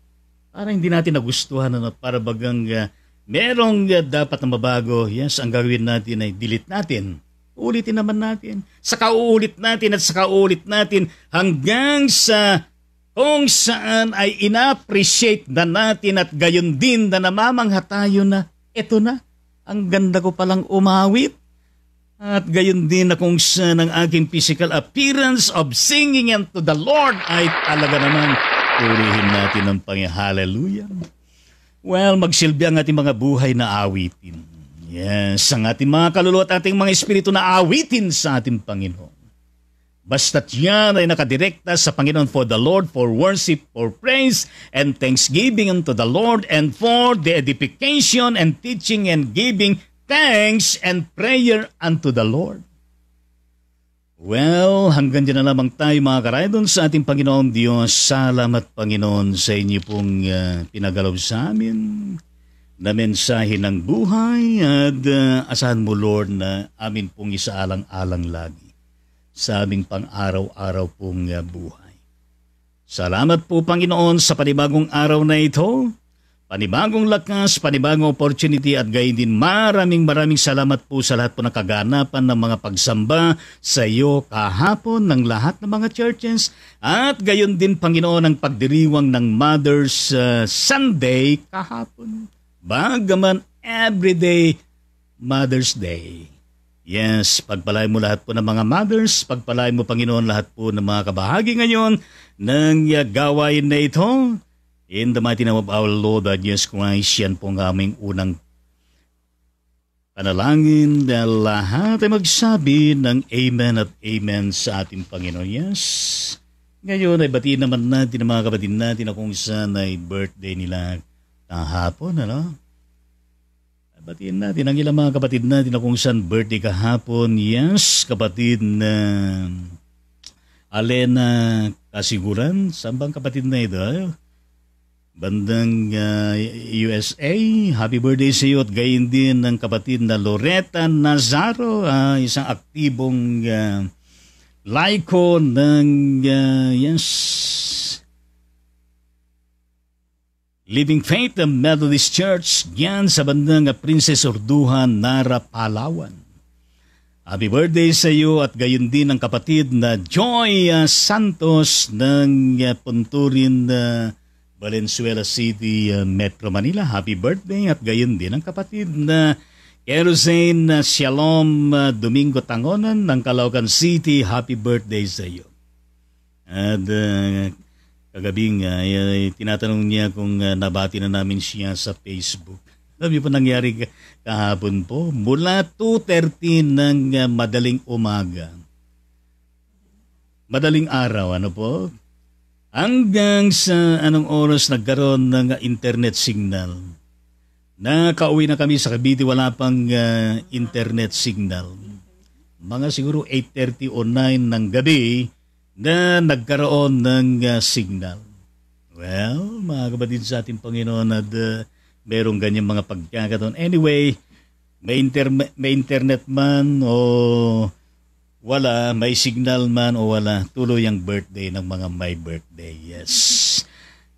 parang hindi natin nagustuhan na para bagang merong dapat na mabago. Yes, ang gagawin natin ay delete natin. Ulitin naman natin. Saka uulit natin at saka uulit natin hanggang sa kung saan ay ina-appreciate na natin at gayon din na namamangha tayo na eto na, ang ganda ko palang umawit. At gayon din na kung saan ang aking physical appearance of singing unto the Lord ay talaga naman purihin natin ang Panginoon. Hallelujah. Well, magsilbi ang ating mga buhay na awitin. Yes, ang ating mga kaluluwa at ating mga espiritu na awitin sa ating Panginoon. Basta't yan ay nakadirekta sa Panginoon for the Lord, for worship, for praise, and thanksgiving unto the Lord, and for the edification and teaching and giving thanks and prayer unto the Lord. Well, hanggang dyan na lamang tayo mga karaydon sa ating Panginoon Diyos. Salamat Panginoon sa inyo pong pinagalaw sa amin na mensahe ng buhay at asahan mo Lord na amin pong isaalang-alang lagi sa aming pang-araw-araw pong buhay. Salamat po Panginoon sa panibagong araw na ito. Panibagong lakas, panibagong opportunity at gayon din maraming salamat po sa lahat po ng kaganapan ng mga pagsamba sa iyo kahapon ng lahat ng mga churches at gayon din Panginoon ang pagdiriwang ng Mother's Sunday kahapon. Bagaman everyday Mother's Day. Yes, pagpalain mo lahat po ng mga mothers, pagpalain mo Panginoon lahat po ng mga kabahagi ngayon ng gawain na ito. In the mighty name of our Lord Jesus Christ, yan po ang aming unang panalangin dahil lahat ay magsabi ng Amen at Amen sa ating Panginoon. Yes. Ngayon ay batiin naman natin ang mga kapatid natin na kung saan ay birthday nila kahapon. Ano? Batiin natin ang ilang mga kapatid natin na kung saan birthday kahapon. Yes, kapatid na Alena Kasiguran. Saan bang kapatid na ito? Bandang USA, happy birthday sa iyo at gayon din ng kapatid na Loretta Nazaro, isang aktibong laiko ng Living Faith Methodist Church yan sa bandang Princess Orduhan, Nara, Palawan. Happy birthday sa iyo at gayon din ng kapatid na Joy Santos ng Punturin Valenzuela City, Metro Manila. Happy birthday at gayon din ang kapatid na Kerosene Shalom Domingo Tangonan ng Caloocan City. Happy birthday sa iyo. At kagabing tinatanong niya kung nabati na namin siya sa Facebook. Alam niyo po nangyari kahapon po mula 2:30 ng madaling umaga. Madaling araw, ano po? Hanggang sa anong oras nagkaroon ng internet signal. Nakauwi na kami sa Cavite, wala pang internet signal. Mga siguro 8:30 o 9 ng gabi na nagkaroon ng signal. Well, mga kapatid sa ating Panginoon at merong ganyang mga pagkakataon. Anyway, may internet man o wala, may signal man o wala, tuloy ang birthday ng mga may birthday. Yes.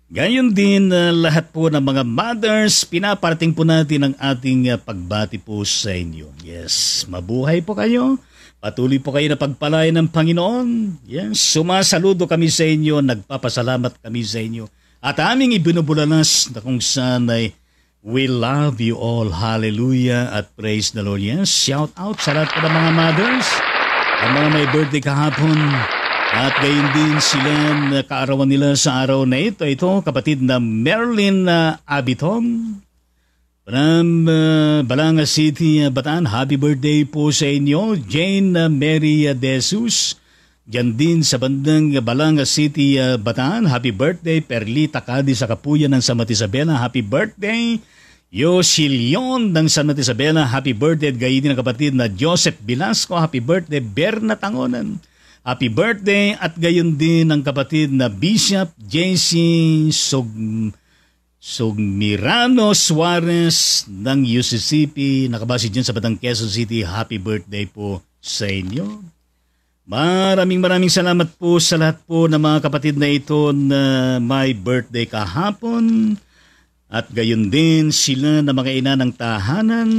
Gayon din lahat po ng mga mothers, pinaparating po natin ang ating pagbati po sa inyo. Yes, mabuhay po kayo. Patuloy po kayo na pagpalain ng Panginoon. Yes, sumasaludo kami sa inyo, nagpapasalamat kami sa inyo. At aming ibinubulanas na kung saan ay we love you all. Hallelujah at praise the Lord. Yes, shout out sa lahat po ng mga mothers. Ang mga may birthday kahapon at gayon din sila na kaarawan nila sa araw na ito. Ito, kapatid na Merlin Abiton from Balanga City, Bataan. Happy birthday po sa inyo. Jane Mary De Jesus. Diyan din sa bandang Balanga City, Bataan. Happy birthday. Perlita Cadi sa Kapuyan ng San Isabela. Happy birthday. Yosilyon ng San Isabela, happy birthday. Gayon din ang kapatid na Joseph Velasco, happy birthday. Berna Tangonan, happy birthday. At gayon din ang kapatid na Bishop JC Sugmirano Suarez ng UCCP, nakabase dyan sa Batang Quezon City. Happy birthday po sa inyo. Maraming salamat po sa lahat po ng mga kapatid na ito na may birthday kahapon. At gayon din sila na mga ina ng tahanan.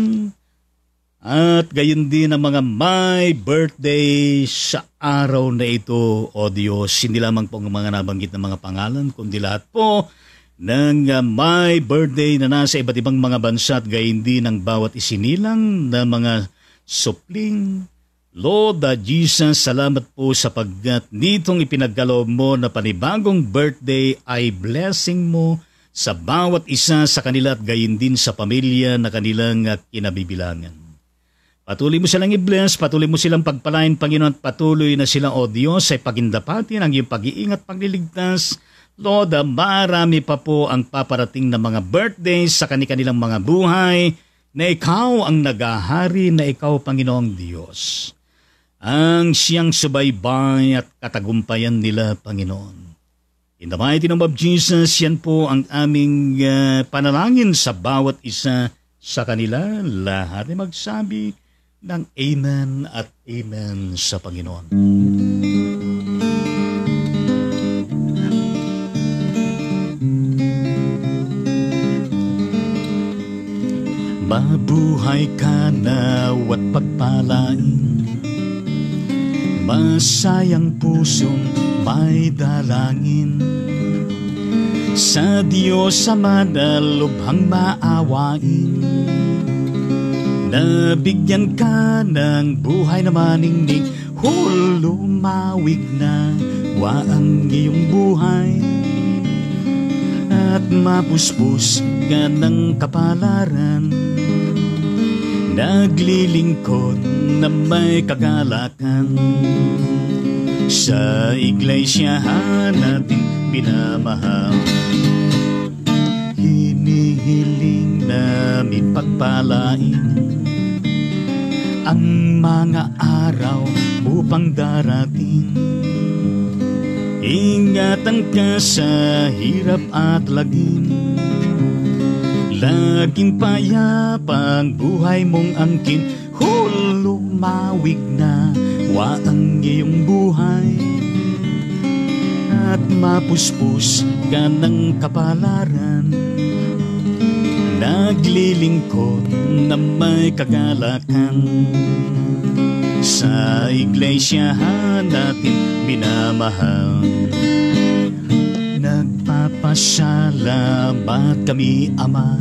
At gayon din ang mga may birthday sa araw na ito, O Diyos. Hindi lamang po ang mga nabanggit na mga pangalan, kundi lahat po ng may birthday na nasa iba't ibang mga bansa at gayon din ang bawat isinilang na mga supling Lord Jesus, salamat po sapagkat nitong ipinagkaloob mo na panibagong birthday ay blessing mo sa bawat isa sa kanila at gayon din sa pamilya na kanilang kinabibilangan. Patuloy mo silang i-bless, patuloy mo silang pagpalain, Panginoon, at patuloy na sila, O Diyos, ay pagindapatin ang iyong pag-iingat, pagliligtas. Lord, marami pa po ang paparating na mga birthdays sa kanilang mga buhay na ikaw ang nagahari, na ikaw, Panginoong Diyos, ang siyang subaybay at katagumpayan nila, Panginoon. In the mighty name of Jesus, yan po ang aming panalangin sa bawat isa sa kanila. Lahat ay magsabi ng Amen at Amen sa Panginoon. Mabuhay ka nawat pagpalain, masayang pusong may dalangin, sa Diyos Ama na lubhang maawain. Nabigyan ka ng buhay na maningning, lumawig na wa ang iyong buhay, at mapuspos ka ng kapalaran. Naglilingkod na may kagalakan, sa iglesia natin pinamahal. Hinihiling namin pagpalain ang mga araw upang darating. Ingatan ka sa hirap at lagim, laging payapang buhay mong angkin. Lumawig na wa ang iyong buhay, at mapuspos ka ng kapalaran. Naglilingkod na may kagalakan, sa iglesia natin minamahal. Nagpapasalamat kami, Ama,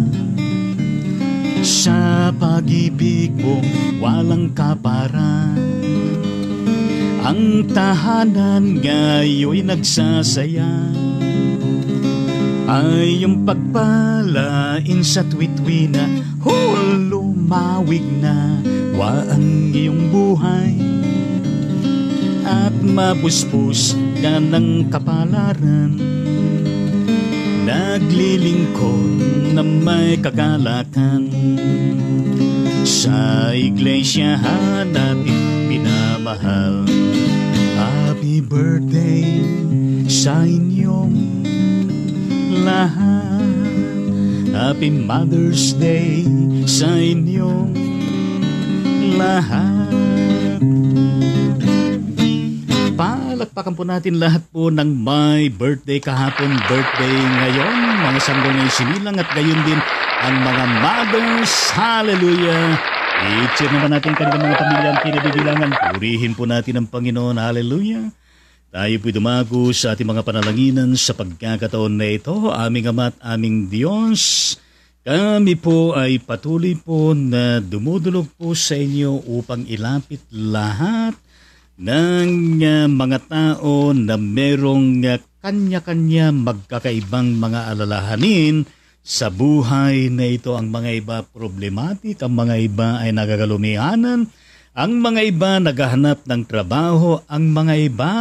sa pag-ibig mong walang kapara. Ang tahanan ngayo'y nagsasaya, ay yung pagpalain sa tuwid-tuwina. Lumawig na wa ang iyong buhay, at mapuspos ka ng kapalaran. Naglilingkod na may kagalakan, sa iglesia natin minamahal. Happy birthday sa inyong lahat. Happy Mother's Day sa inyong lahat. Palakpakan po natin lahat po ng may birthday kahapon, birthday ngayon, mga sanggol na isinilang, at gayon din ang mga mothers. Hallelujah! I-cheer naman natin kanilang mga pamilya ang kinabibilangan. Purihin po natin ang Panginoon. Hallelujah! Tayo po'y dumago sa ating mga panalanginan sa pagkakataon na ito. Aming Ama at aming Diyos, kami po ay patuloy po na dumudulog po sa inyo upang ilapit lahat ng mga tao na merong kanya-kanya magkakaibang mga alalahanin sa buhay na ito. Ang mga iba problematic, ang mga iba ay nagagalumihanan, ang mga iba naghahanap ng trabaho, ang mga iba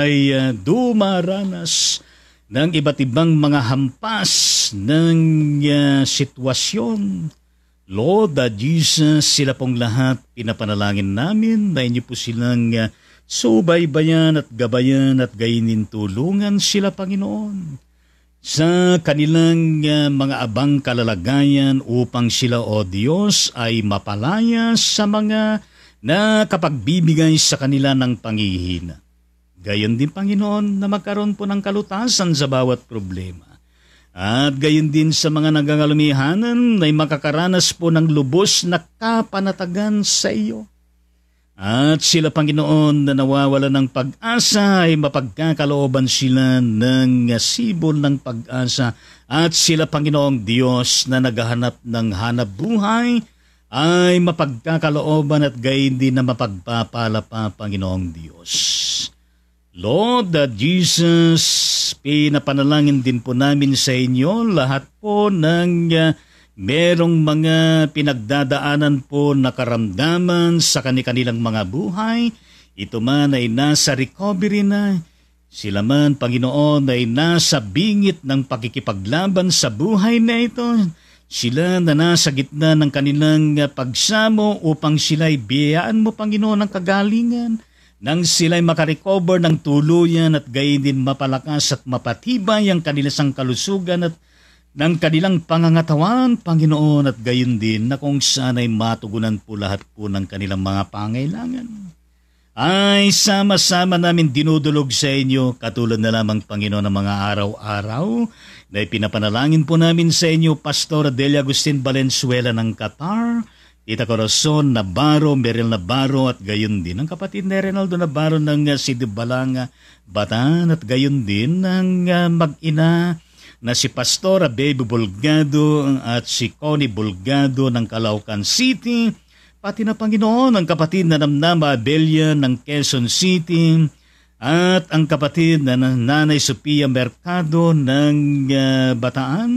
ay dumaranas ng iba't ibang mga hampas ng sitwasyon. Lord Jesus, sila pong lahat pinapanalangin namin na inyo po silang subaybayan at gabayan at gayinin tulungan sila, Panginoon, sa kanilang mga abang kalalagayan upang sila, O Diyos, ay mapalaya sa mga nakapagbibigay sa kanila ng panghihina. Gayon din, Panginoon, na magkaroon po ng kalutasan sa bawat problema. At gayon din sa mga nagagalumihanan ay makakaranas po ng lubos na kapanatagan sa iyo. At sila, Panginoon, na nawawala ng pag-asa ay mapagkakalooban sila ng sibol ng pag-asa. At sila, Panginoong Diyos, na naghahanap ng hanap buhay ay mapagkakalooban at gayon din na mapagpapala pa, Panginoong Diyos. Lord Jesus, pinapanalangin din po namin sa inyo lahat po ng merong mga pinagdadaanan po na karamdaman sa kanilang mga buhay. Ito man ay nasa recovery na. Sila man, Panginoon, ay nasa bingit ng pakikipaglaban sa buhay na ito. Sila na nasa gitna ng kanilang pagsamo upang sila'y biyayaan mo, Panginoon, ng kagalingan. Nang sila'y makarecover ng tuluyan at gayon din mapalakas at mapatibay ang kanilang kalusugan at ng kanilang pangangatawan, Panginoon, at gayon din na kung saan ay matugunan po lahat po ng kanilang mga pangailangan. Ay sama-sama namin dinudulog sa inyo, katulad na lamang, Panginoon, ng mga araw-araw na ipinapanalangin po namin sa inyo, Pastor Delia Agustin Valenzuela ng Qatar, Tita Corazon Navarro, Meryl Navarro, at gayon din ang kapatid na Renaldo Navarro ng Sidibalanga, Bataan, at gayon din ng mag-ina na si Pastora Baby Bulgado at si Connie Bulgado ng Calaucan City, pati na, Panginoon, ang kapatid na Namnama Abelia ng Quezon City, at ang kapatid na Nanay Sophia Mercado ng Bataan,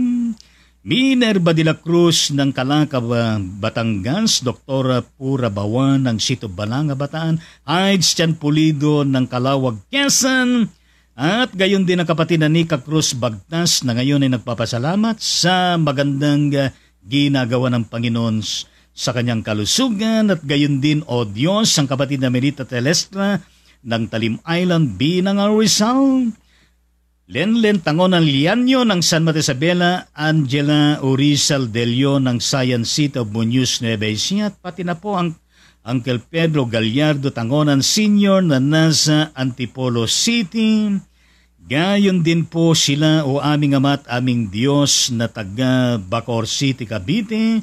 Minerva de la Cruz ng Calacca, Batangas, Dr. Pura Bawan ng Sito Balanga, Bataan, Hides Chan Pulido ng Calawag, Quezon, at gayon din ang kapatid na Nika Cruz Bagtas na ngayon ay nagpapasalamat sa magandang ginagawa ng Panginoon sa kanyang kalusugan, at gayon din, O Diyos, ang kapatid na Merita Telestra ng Talim Island, Binangaw, Rizal, Lenlen Tangonan Lianyo ng San Mateo Isabela, Angela Urizal Delio ng Science City of Muñoz, Nueva Ecija, at pati na po ang Uncle Pedro Gallardo Tangonan Sr. na nasa Antipolo City. Gayon din po sila, O aming Ama at aming Diyos, na taga Bacoor City, Cavite.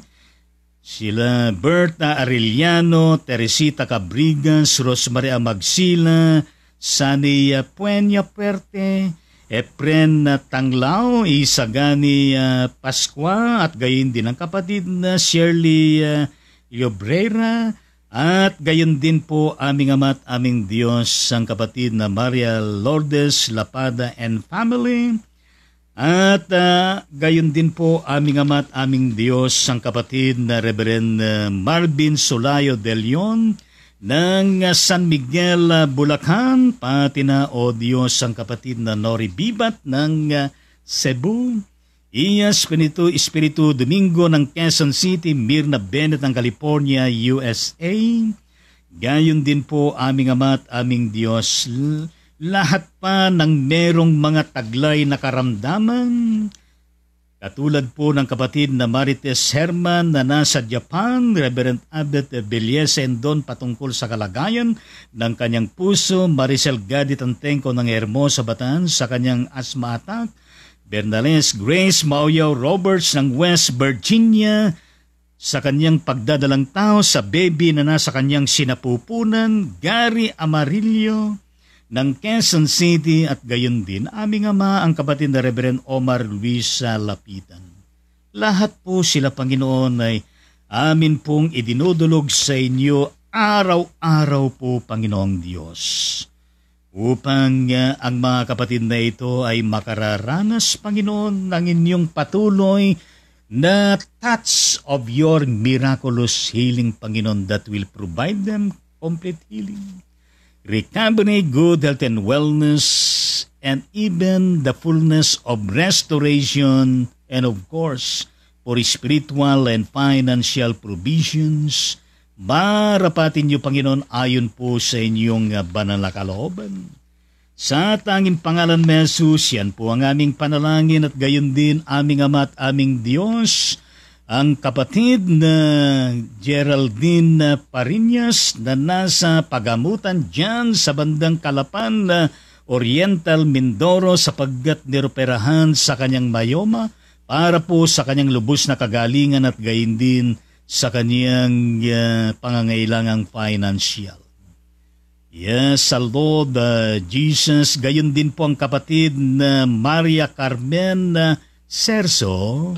Sila Berta Arellano, Teresita Cabrigas, Rosmaria Magsila, Sania Puenya Puerte, Efren Tanglao, Isagani Pascua, at gayon din ang kapatid na Shirley Llobrera, at gayon din po aming Ama at aming Diyos, ang kapatid na Maria Lourdes Lapada and family, at gayon din po aming Ama at aming Diyos, ang kapatid na Reverend Marvin Solayo de Leon ng San Miguel, Bulacan, pati na, O Diyos, ang kapatid na Nori Bibat ng Cebu, Espiritu Domingo ng Quezon City, Mirna Bennett ng California, USA. Gayon din po aming Ama at aming Diyos, lahat pa ng merong mga taglay na karamdaman, katulad po ng kapatid na Marites Herman na nasa Japan, Reverend Abet Beliesa Endon patungkol sa kalagayan ng kanyang puso, Maricel Gadit Antenco ng Hermosa, Bataan sa kanyang asthma attack, Bernales Grace Mauyaw Roberts ng West Virginia sa kanyang pagdadalang tao sa baby na nasa kanyang sinapupunan, Gary Amarillo ng Quezon City, at gayon din aming Ama ang kapatid na Reverend Omar Luisa Lapitan. Lahat po sila, Panginoon, ay amin pong idinudulog sa inyo araw-araw po, Panginoong Diyos, upang ang mga kapatid na ito ay makararanas, Panginoon, ng inyong patuloy na touch of your miraculous healing, Panginoon, that will provide them complete healing, recovery, good health and wellness, and even the fullness of restoration, and of course, for spiritual and financial provisions, marapatin niyo, Panginoon, ayon po sa inyong banal na kalooban. Sa tanging pangalan ni Jesus, yan po ang aming panalangin, at gayon din aming Ama at aming Diyos, ang kapatid na Geraldine Parinas na nasa pagamutan dyan sa bandang Calapan, Oriental Mindoro, sapagkat niroperahan sa kanyang myoma para po sa kanyang lubos na kagalingan at gayon din sa kanyang pangangailangang financial. Yes, Lord Jesus, gayon din po ang kapatid na Maria Carmen Serso,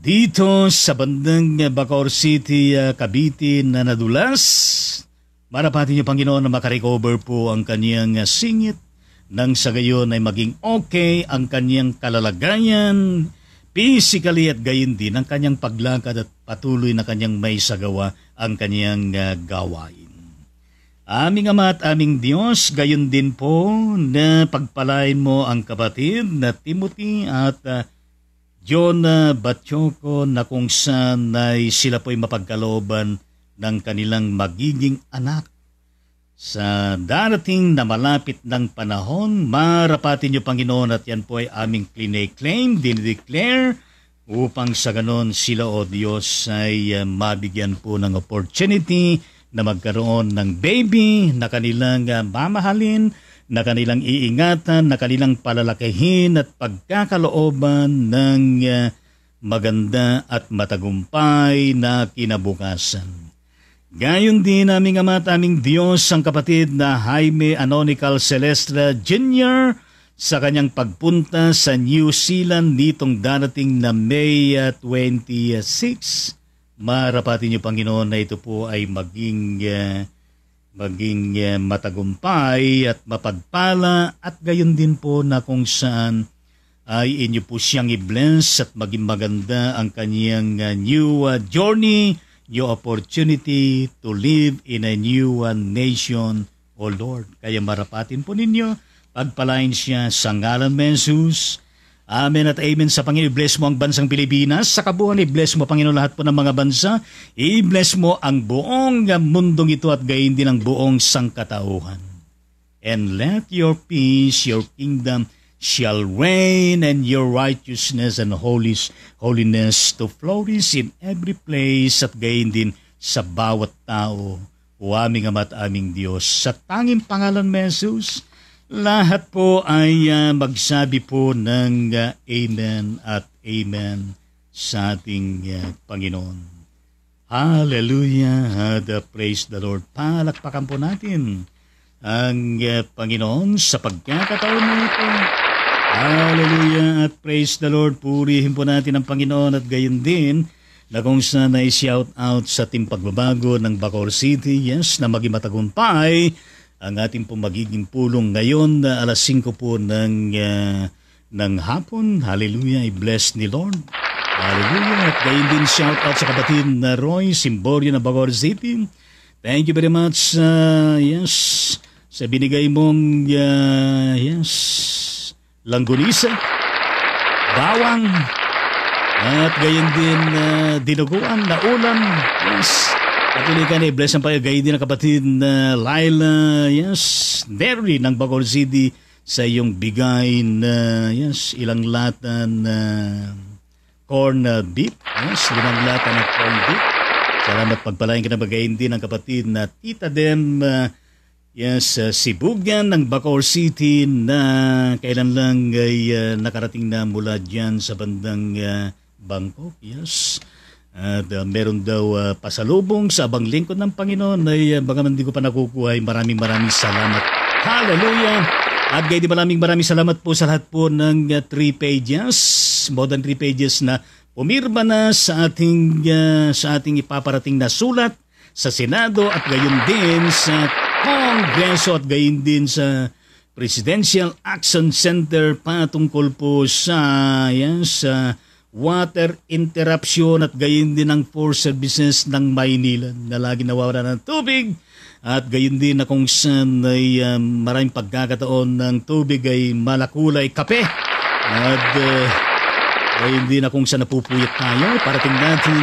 Dito sa bandang Bacoor City, Cavite na nadulas, marapati niyo Panginoon na makarecover po ang kanyang singit nang sa gayon ay maging okay ang kanyang kalalagayan, physically at gayon din ang kanyang paglakad at patuloy na kanyang may sagawa ang kanyang gawain. Aming Ama at aming Diyos, gayon din po na pagpalain mo ang kapatid na Timothy at John Batchoco na kung saan ay sila po'y mapagkalooban ng kanilang magiging anak. Sa darating na malapit ng panahon, marapatin niyo Panginoon at yan po ay aming claim, dinideclare upang sa ganon sila o Diyos ay mabigyan po ng opportunity na magkaroon ng baby na kanilang mamahalin, na kanilang iingatan, na kanilang palalakihin at pagkakalooban ng maganda at matagumpay na kinabukasan. Gayon din aming Ama at aming Diyos ang kapatid na Jaime Anonical Celestra Jr. sa kanyang pagpunta sa New Zealand nitong darating na May 26. Marapatin niyo Panginoon na ito po ay maging matagumpay at mapagpala at gayon din po na kung saan ay inyo po siyang i-bless at maging maganda ang kanyang new journey, new opportunity to live in a new nation, O Lord. Kaya marapatin po ninyo, pagpalain siya sa ngalan ni Jesus. Amen at amen sa Panginoon. I-bless mo ang bansang Pilipinas. Sa kabuuan, i-bless mo Panginoon lahat po ng mga bansa. I-bless mo ang buong mundong ito at gayon din ang buong sangkatauhan. And let your peace, your kingdom shall reign and your righteousness and holiness to flourish in every place at gayon din sa bawat tao. O aming Ama at aming Diyos. Sa tanging pangalan ni Jesus, lahat po ay magsabi po ng amen at amen sa ating Panginoon. Hallelujah and praise the Lord. Palakpakan po natin ang Panginoon sa pagkakataon na ito. Hallelujah at praise the Lord. Purihin po natin ang Panginoon at gayon din na kung saan ay shout out sa ating pagbabago ng Bacoor City. Yes, na maging matagumpay ang ating po magiging pulong ngayon na alas 5 po ng hapon. Hallelujah, i-bless ni Lord. Hallelujah. At gayon din shout out sa kapatid na Roy Simborio na Bacoor City. Thank you very much. Yes, sa binigay mong langgunisa, bawang, at gayon din dinuguan na ulam. Yes. Patuloy ka na i-bless ang pagkagay din ng kapatid na Laila, Derry ng Bacoor City sa iyong bigay na, ilang lata na corn beef. 5 lata na corn beef. Salamat pagpalain ka na bagayin din ng kapatid na Tita Dem, Sibugan ng Bacoor City na kailan lang ay nakarating na mula dyan sa bandang Bangkok. Yes. At meron daw pasalubong sa abang lingkod ng Panginoon ay bagaman di ko pa nakukuha ay maraming salamat. Hallelujah! At gayon din maraming salamat po sa lahat po ng 3 pages, more than 3 pages na pumirma na sa ating ipaparating na sulat sa Senado at gayon din sa Kongreso at gayon din sa Presidential Action Center patungkol po sa water interruption at gayon din ang 4 services ng Maynila na lagi nawawala ng tubig at gayon din na kung saan ay maraming pagkakataon ng tubig ay malakulay kape at gayon din na kung saan napupuyat tayo. Parating natin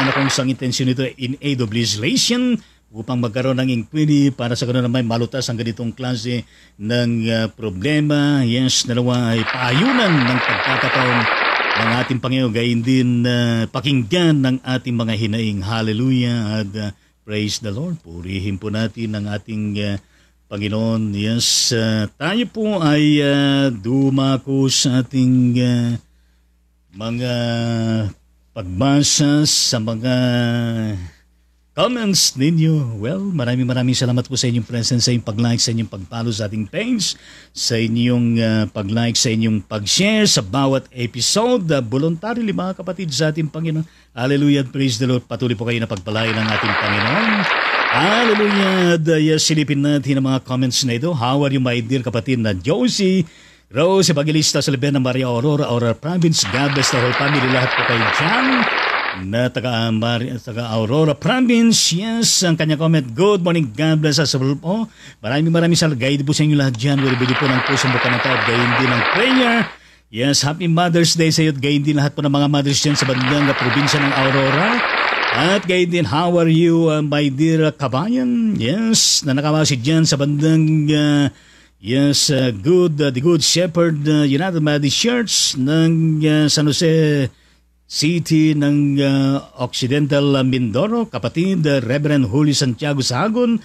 na kung saan intensyon ito in aid of legislation upang magkaroon ng inquiry para sa ganoon naman malutas ang ganitong klase ng problema. Dalawa ay paayunan ng pagkakataon ng ating Panginoon, gayon din pakinggan ng ating mga hinaing. Hallelujah and praise the Lord. Purihin po natin ang ating Panginoon. Tayo po ay dumako sa ating mga pagbasa sa mga comments ninyo. Well, maraming salamat po sa inyong presence, sa inyong pag-like, sa inyong pag-follow sa ating page, sa inyong pag-like, sa inyong pag-share sa bawat episode. Voluntarily mga kapatid sa ating Panginoon. Hallelujah, praise the Lord. Patuloy po kayo na pagpalain ng ating Panginoon. Hallelujah. Silipin natin ang mga comments na ito. How are you, my dear kapatid na Josie, Rose, Evangelista, Salibena, Maria Aurora, Aurora Province, God bless the whole family, lahat po kayo dyan na taga Aurora Province. Yes, ang kanya comment, good morning, God bless us all po. Maraming salamat, guide po sa inyo lahat dyan. Bili po ng pusong buka ng tao, gayon din ng prayer. Yes, happy Mother's Day sa iyo at gayon din lahat po ng mga mothers dyan sa bandang probinsya ng Aurora. At gayon din, how are you, my dear kabayan? Yes, na nakawasi dyan sa bandang the Good Shepherd United Methodist Church ng San Jose City ng Occidental Mindoro, kapatid Reverend Julio Santiago Sahagon.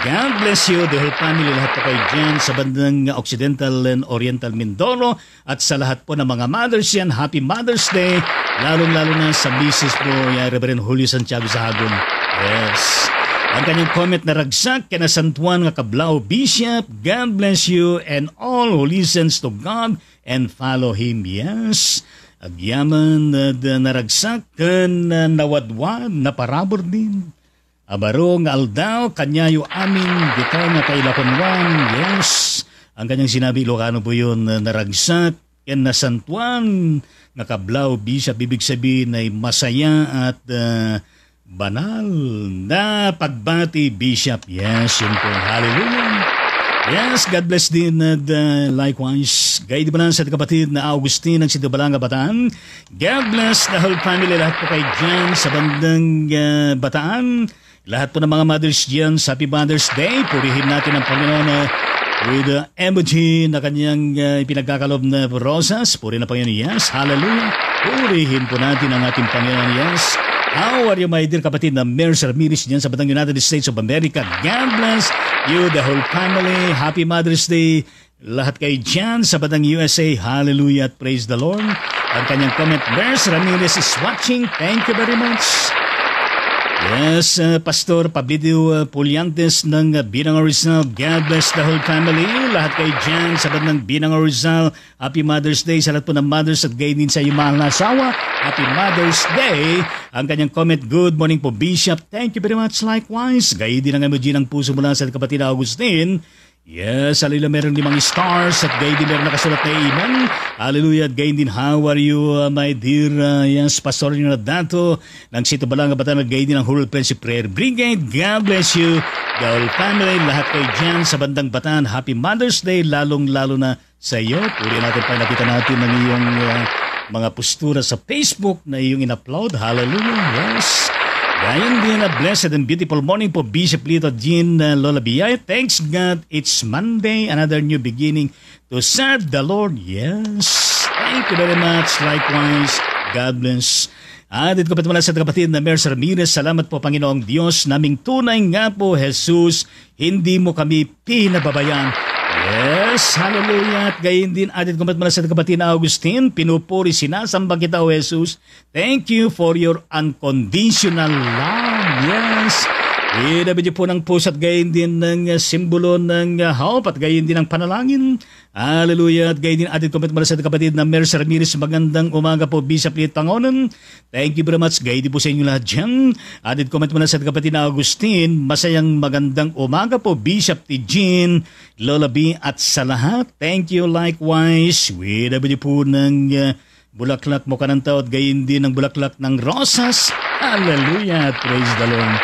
God bless you, the whole family, lahat po kayo dyan sa bandang Occidental and Oriental Mindoro, at sa lahat po ng mga mothers yan, happy Mother's Day, lalong-lalo na sa misis po, Reverend Julio Santiago Sahagon. Yes. Ang kanyang comment na ragsak kina San Juan nga Cablao Bishop, God bless you and all who listens to God and follow Him. Yes, agyaman na naragsak kan nawadwad na parabor din. Abaro nga aldaw, kanyayo amin, dito nga kay Laconwan. Yes, ang kanyang sinabi, Ilocano po yun, naragsak kina San Juan nga Cablao Bishop, ibig sabihin ay masaya at banal na pagbati, Bishop. Yes, yun po. Hallelujah. Yes, God bless din. Likewise, guide mo lang sa kapatid na Augustine ng Sito Balanga, Bataan. God bless the whole family. Lahat po kayo dyan sa bandang Bataan. Lahat po ng mga mothers dyan, Happy Mother's Day. Purihin natin ang Panginoon with the emoji na kanyang ipinagkakalob na rosas. Purihin na Panginoon. Yes, hallelujah. Purihin po natin ang ating Panginoon. Yes. How are you, my dear kapatid na Mers Ramirez dyan sa Batang United States of America? God bless you, the whole family. Happy Mother's Day. Lahat kayo dyan sa Batang USA. Hallelujah at praise the Lord. Ang kanyang comment, Mers Ramirez is watching. Thank you very much. Yes, Pastor Pablito Puliantes ng Binango Rizal. God bless the whole family. Lahat kayo dyan sa bandang Binango Rizal. Happy Mother's Day sa lahat po ng mothers at gayon din sa iyong mahal na asawa. Happy Mother's Day. Ang kanyang comment, good morning po, Bishop. Thank you very much. Likewise, gayon din ang emoji ng puso mula sa kapatid Augustine. Yes, hallelujah, meron 5 stars at gayon din meron nakasulat na amen. Hallelujah, at gayon din, how are you, my dear, yes, Pastor Dato ng Sito Balanga, Bataan, at gayon din ang Hural Friendship Prayer Brigade. God bless you, the whole family, lahat kayo dyan sa bandang Bataan. Happy Mother's Day, lalong-lalo na sa iyo. Puri natin pa, nakita natin ng iyong mga postura sa Facebook na iyong in-upload. Hallelujah, yes. Gayon din, a blessed and beautiful morning po, Bishop Lito Jean Lola Biyay. Thanks God, it's Monday, another new beginning to serve the Lord. Yes, thank you very much. Likewise, God bless. Dito ko patumalas sa kapatid na Mers Ramirez. Salamat po, Panginoong Diyos, naming tunay nga po, Jesus, hindi mo kami pinababayaan. Yes, hallelujah. At gayon din, atin kumat mula sa kapatid na Augustine, pinupuri, sinasamba kita, O Jesus. Thank you for your unconditional love. Yes. Inabid po ng puso at gayon din ng simbolo ng hope at gayon din ng panalangin. Hallelujah. At gayon din atin kumat mula sa kapatid na Mers Ramirez. Magandang umaga po, Bishop Lit Pangonan. Thank you very much. Gayon din po sa inyo lahat dyan. Atin kumat mula sa kapatid na Augustine. Masayang magandang umaga po, Bishop T. Jean, Lola B. at sa lahat. Thank you likewise. Inabid po ng bulaklak mo kananta at gayon din ng bulaklak ng rosas. Hallelujah. Praise the Lord.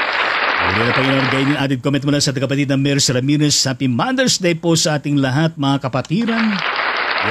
Uli na Panginoon, gayon din added comment mula sa kapatid na Mers Ramirez. Happy Mother's Day po sa ating lahat, mga kapatiran.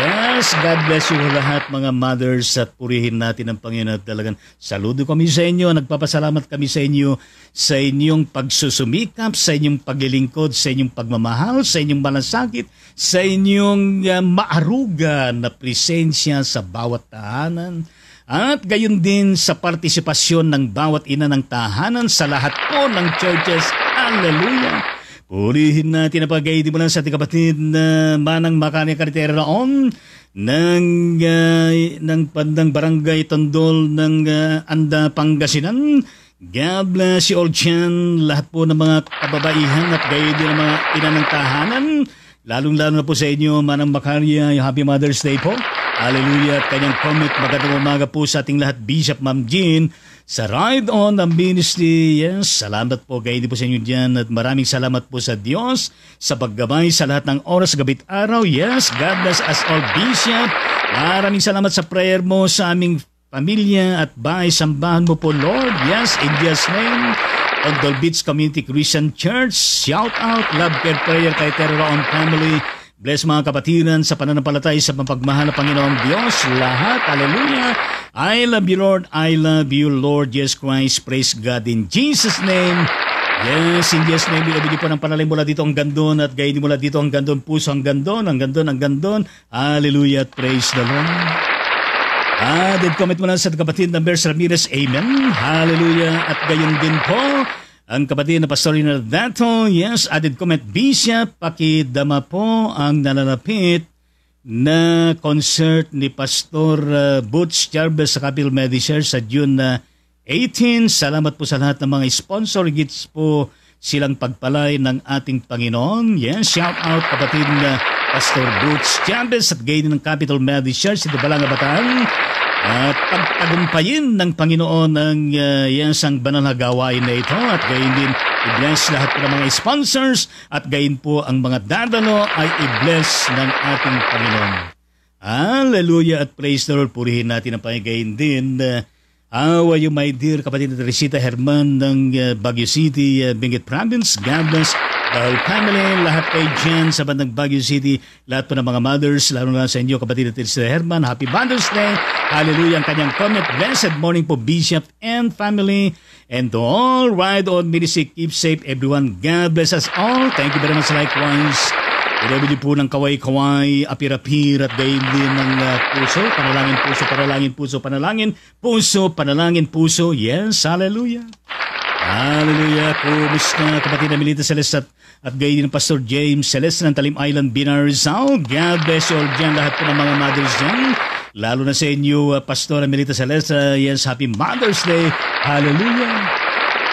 Yes, God bless you lahat, mga mothers, at purihin natin ang Panginoon. Talagang saludo kami sa inyo, nagpapasalamat kami sa inyo sa inyong pagsusumikap, sa inyong paglilingkod, sa inyong pagmamahal, sa inyong malasakit, sa inyong maaruga na presensya sa bawat tahanan. At gayon din sa partisipasyon ng bawat ina ng tahanan sa lahat po ng churches. Hallelujah! Purihin natin ang pag-gaidi mo lang sa ating kapatid na Manang Makani Karitera noon ng Pandang Barangay Tondol ng Anda, Pangasinan. God bless you all dyan, lahat po ng mga kababaihan at gayon din ng mga ina ng tahanan. Lalong-lalo na po sa inyo, Manang Macaria, Happy Mother's Day po. Hallelujah. At kanyang comment, magandang umaga po sa ating lahat, Bishop Ma'am Jean, sa Ride On ng Ministry. Yes, salamat po gayon din po sa inyo dyan at maraming salamat po sa Diyos sa paggabay sa lahat ng oras, gabit araw. Yes, God bless us all, Bishop. Maraming salamat sa prayer mo sa aming pamilya at bahay sambahan mo po, Lord. Yes, in Jesus' name. Condol Beach Community Christian Church, shout out, love, care, prayer kay Terraon Family. Bless mga kapatiran sa pananampalatay sa mapagmahal na Panginoong Diyos. Lahat, hallelujah. I love you, Lord. I love you, Lord Jesus Christ. Praise God in Jesus' name. Yes, in Jesus' name. Ibigay po ng panalay mula dito ang gandon at gayon mula dito ang gandon, puso ang gandon, ang gandon, ang gandon. Hallelujah, praise the Lord. Added comment muna sa kapatid na Bers Ramirez, amen, hallelujah, at gayon din po ang kapatid na Pastorina Dato, yes, added comment, Bishop, pakidama po ang nalalapit na concert ni Pastor Butch Charbel sa Capital Medicare sa June 18. Salamat po sa lahat ng mga sponsor, gits po silang pagpalay ng ating Panginoon. Yes, shout out kapatid na Pastor Butch Charbel at gayon ng Capital Medicare sa Balanga Bataan. At pagtagumpayin ng Panginoon ng yansang banal na gawain na ito at gayon din i-bless lahat po ng mga sponsors at gayon po ang mga dadalo ay i-bless ng ating Panginoon. Hallelujah at praise the Lord. Purihin natin ang Panginoon din. How are you, my dear kapatid na Teresita Herman ng Baguio City, Benguet Province? God bless the whole family, lahat kay Jen sa bandang Baguio City, lahat po ng mga mothers, lalo na sa inyo kapatid na Teresita Herman. Happy Mother's Day. Hallelujah. Ang kanyang comment, blessed morning po Bishop and family. And to all Ride On Ministry, keep safe everyone. God bless us all. Thank you very much likewise. Ilabili po ng kaway-kaway, apir-apir at gayon din ng puso. Panalangin, puso, panalangin, puso, panalangin, puso, panalangin, puso. Yes, hallelujah. Hallelujah. Kumusta kapatid na Melita Celeste at gayon din ng Pastor James Celeste ng Talim Island, Binar Rizal. God bless you all dyan, lahat po ng mga mothers dyan. Lalo na sa inyo, Pastor Melita Celeste. Yes, Happy Mother's Day. Hallelujah.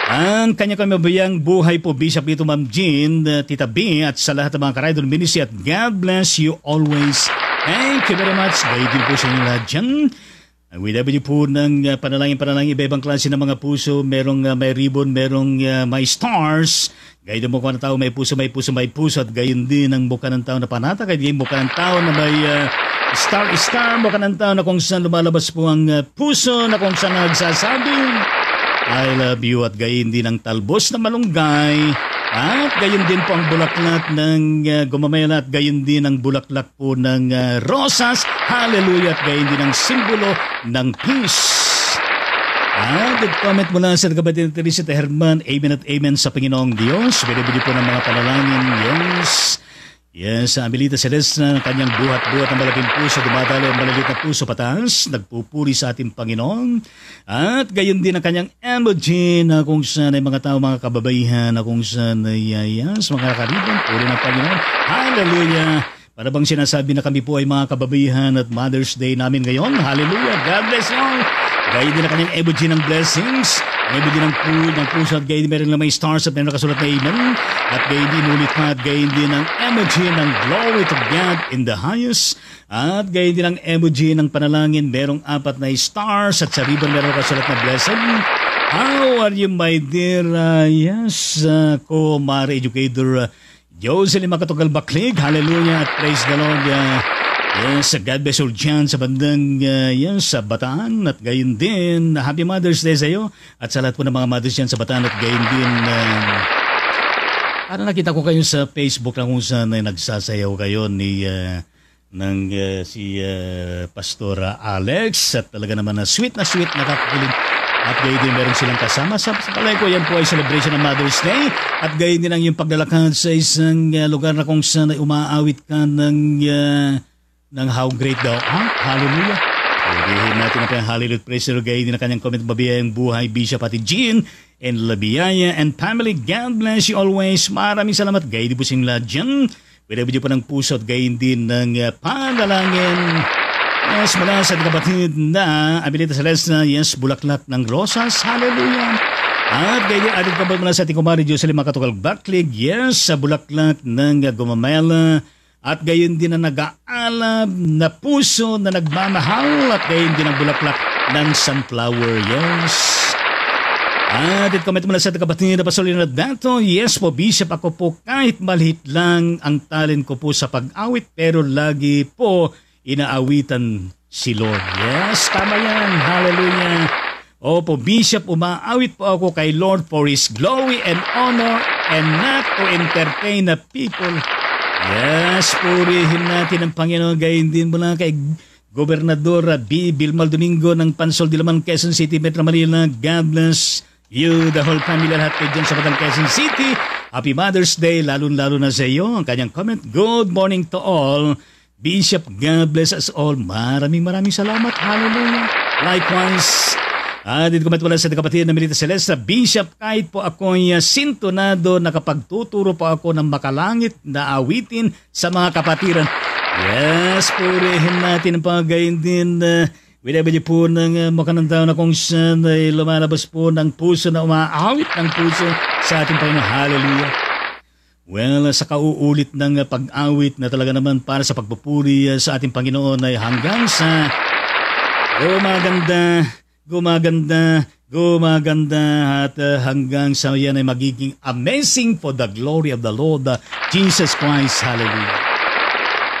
Ang kanya kamabayang buhay po, Bishop ito, Ma'am Jean, Tita B, at sa lahat ng mga Karaydon Ministry at God bless you always. Thank you very much. Gayon din po sa inyo lahat dyan. We love you po ng panalangin, iba-ibang klase ng mga puso. Merong may ribbon, merong may stars. Gayon din mo kung ng tao, may puso, may puso, may puso. At gayon din ang mukha ng tao na panata. Gayon din mukha ng tao na may star, mukha ng tao na kung saan lumalabas po ang puso, na kung saan nagsasabi, I love you, at gayon din ang talbos na malunggay. At gayon din po ang bulaklak ng gumamela at gayon din ang bulaklak po ng rosas. Hallelujah, at gayon din ang simbolo ng peace. At comment mula sa kapatid Teresita Herman, amen at amen sa Panginoong Diyos. Binibili po ng mga panalangin. Yes. Yes, sa Amelita Celeste na kanyang buhat-buhat ng malaking puso, dumadalo ang maliliit na puso pataas, nagpupuri sa ating Panginoon. At gayon din ang kanyang emoji na kung saan ay mga tao, mga kababaihan, na kung saan ay yes, mga karibon, puri ng Panginoon. Hallelujah! Para bang sinasabi na kami po ay mga kababaihan at Mother's Day namin ngayon. Hallelujah! God bless you all! Gayon din ang kanyang emoji ng blessings. Maybe din ng puso at gayon din meron lang may stars at meron nakasulat na amen. At gayon din ulit pa at gayon din ang emoji ng glory to God in the highest. At gayon din ang emoji ng panalangin, merong 4 na stars at sa ribbon meron nakasulat na blessing. How are you, my dear co-mare educator Jocelyn Makatugal Baklig? Hallelujah at praise the Lord. Yes, God bless you dyan sa bandang sa Bataan at gayon din. Happy Mother's Day sa iyo at sa lahat po ng mga mothers dyan sa Bataan at gayon din. Para nakita ko kayo sa Facebook na kung saan nagsasayaw kayo ni si Pastor Alex at talaga naman na sweet, nakakikilig. At gayon din meron silang kasama. Sa palay ko, yan po ay celebration ng Mother's Day. At gayon din ang yung paglalakad sa isang lugar na kung saan umaawit ka ng how great thou art. Hallelujah. Purihin natin ang hallelujah. Praise the Lord. Gayon din ang kanyang comment, mabiyayang buhay, Bishop Ati Jean and Labiyaya and family. God bless you always. Maraming salamat. Gayon din po siyang lahat dyan. Pinabidyo po ng puso at gayon din ng panalangin. Yes, mula sa kapatid na Abilita Celeste, yes, bulaklak ng rosas. Hallelujah. At ganyan, atin ka ba mula sa ating kumari Diyos sa lima katukal Backlig, yes, sa bulaklak ng gumamela. At gayon din na nag-aalab na puso na nagmamahal. At gayon din ang bulaklak ng sunflower, yes. At comment mula sa ating kapatid na Pasolino Dato, yes po, Bishop, ako po kahit maliit lang ang talent ko po sa pag-awit, pero lagi po inaawitan si Lord. Yes, tama yan. Hallelujah. Opo, Bishop, umaawit po ako kay Lord for His glory and honor and not to entertain the people. Yes, purihin natin ang Panginoon. Gayon din mula kay Gobernador B. Bilmal Domingo ng Pansol Dilaman, Quezon City, Metro Manila. God bless you, the whole family, lahat kayo dyan sa Batang Quezon City. Happy Mother's Day, lalo-lalo na sa iyo. Ang kanyang comment, good morning to all. Bishop, God bless us all. Maraming salamat. Hallelujah. Likewise, dito comment wala sa kapatid na Melita Celeste, Bishop, kahit po ako'y sintonado na kapag tuturo po ako ng makalangit na awitin sa mga kapatiran. Yes, purihin natin ang pagayin din. Winabili po ng makanang tao na kung saan ay lumalabas po ng puso na umaawit ng puso sa ating Panginoon. Hallelujah. Well, sa kauulit ng pag-awit na talaga naman para sa pagpupuri sa ating Panginoon ay hanggang sa gumaganda at hanggang sa yan ay magiging amazing for the glory of the Lord Jesus Christ. Hallelujah.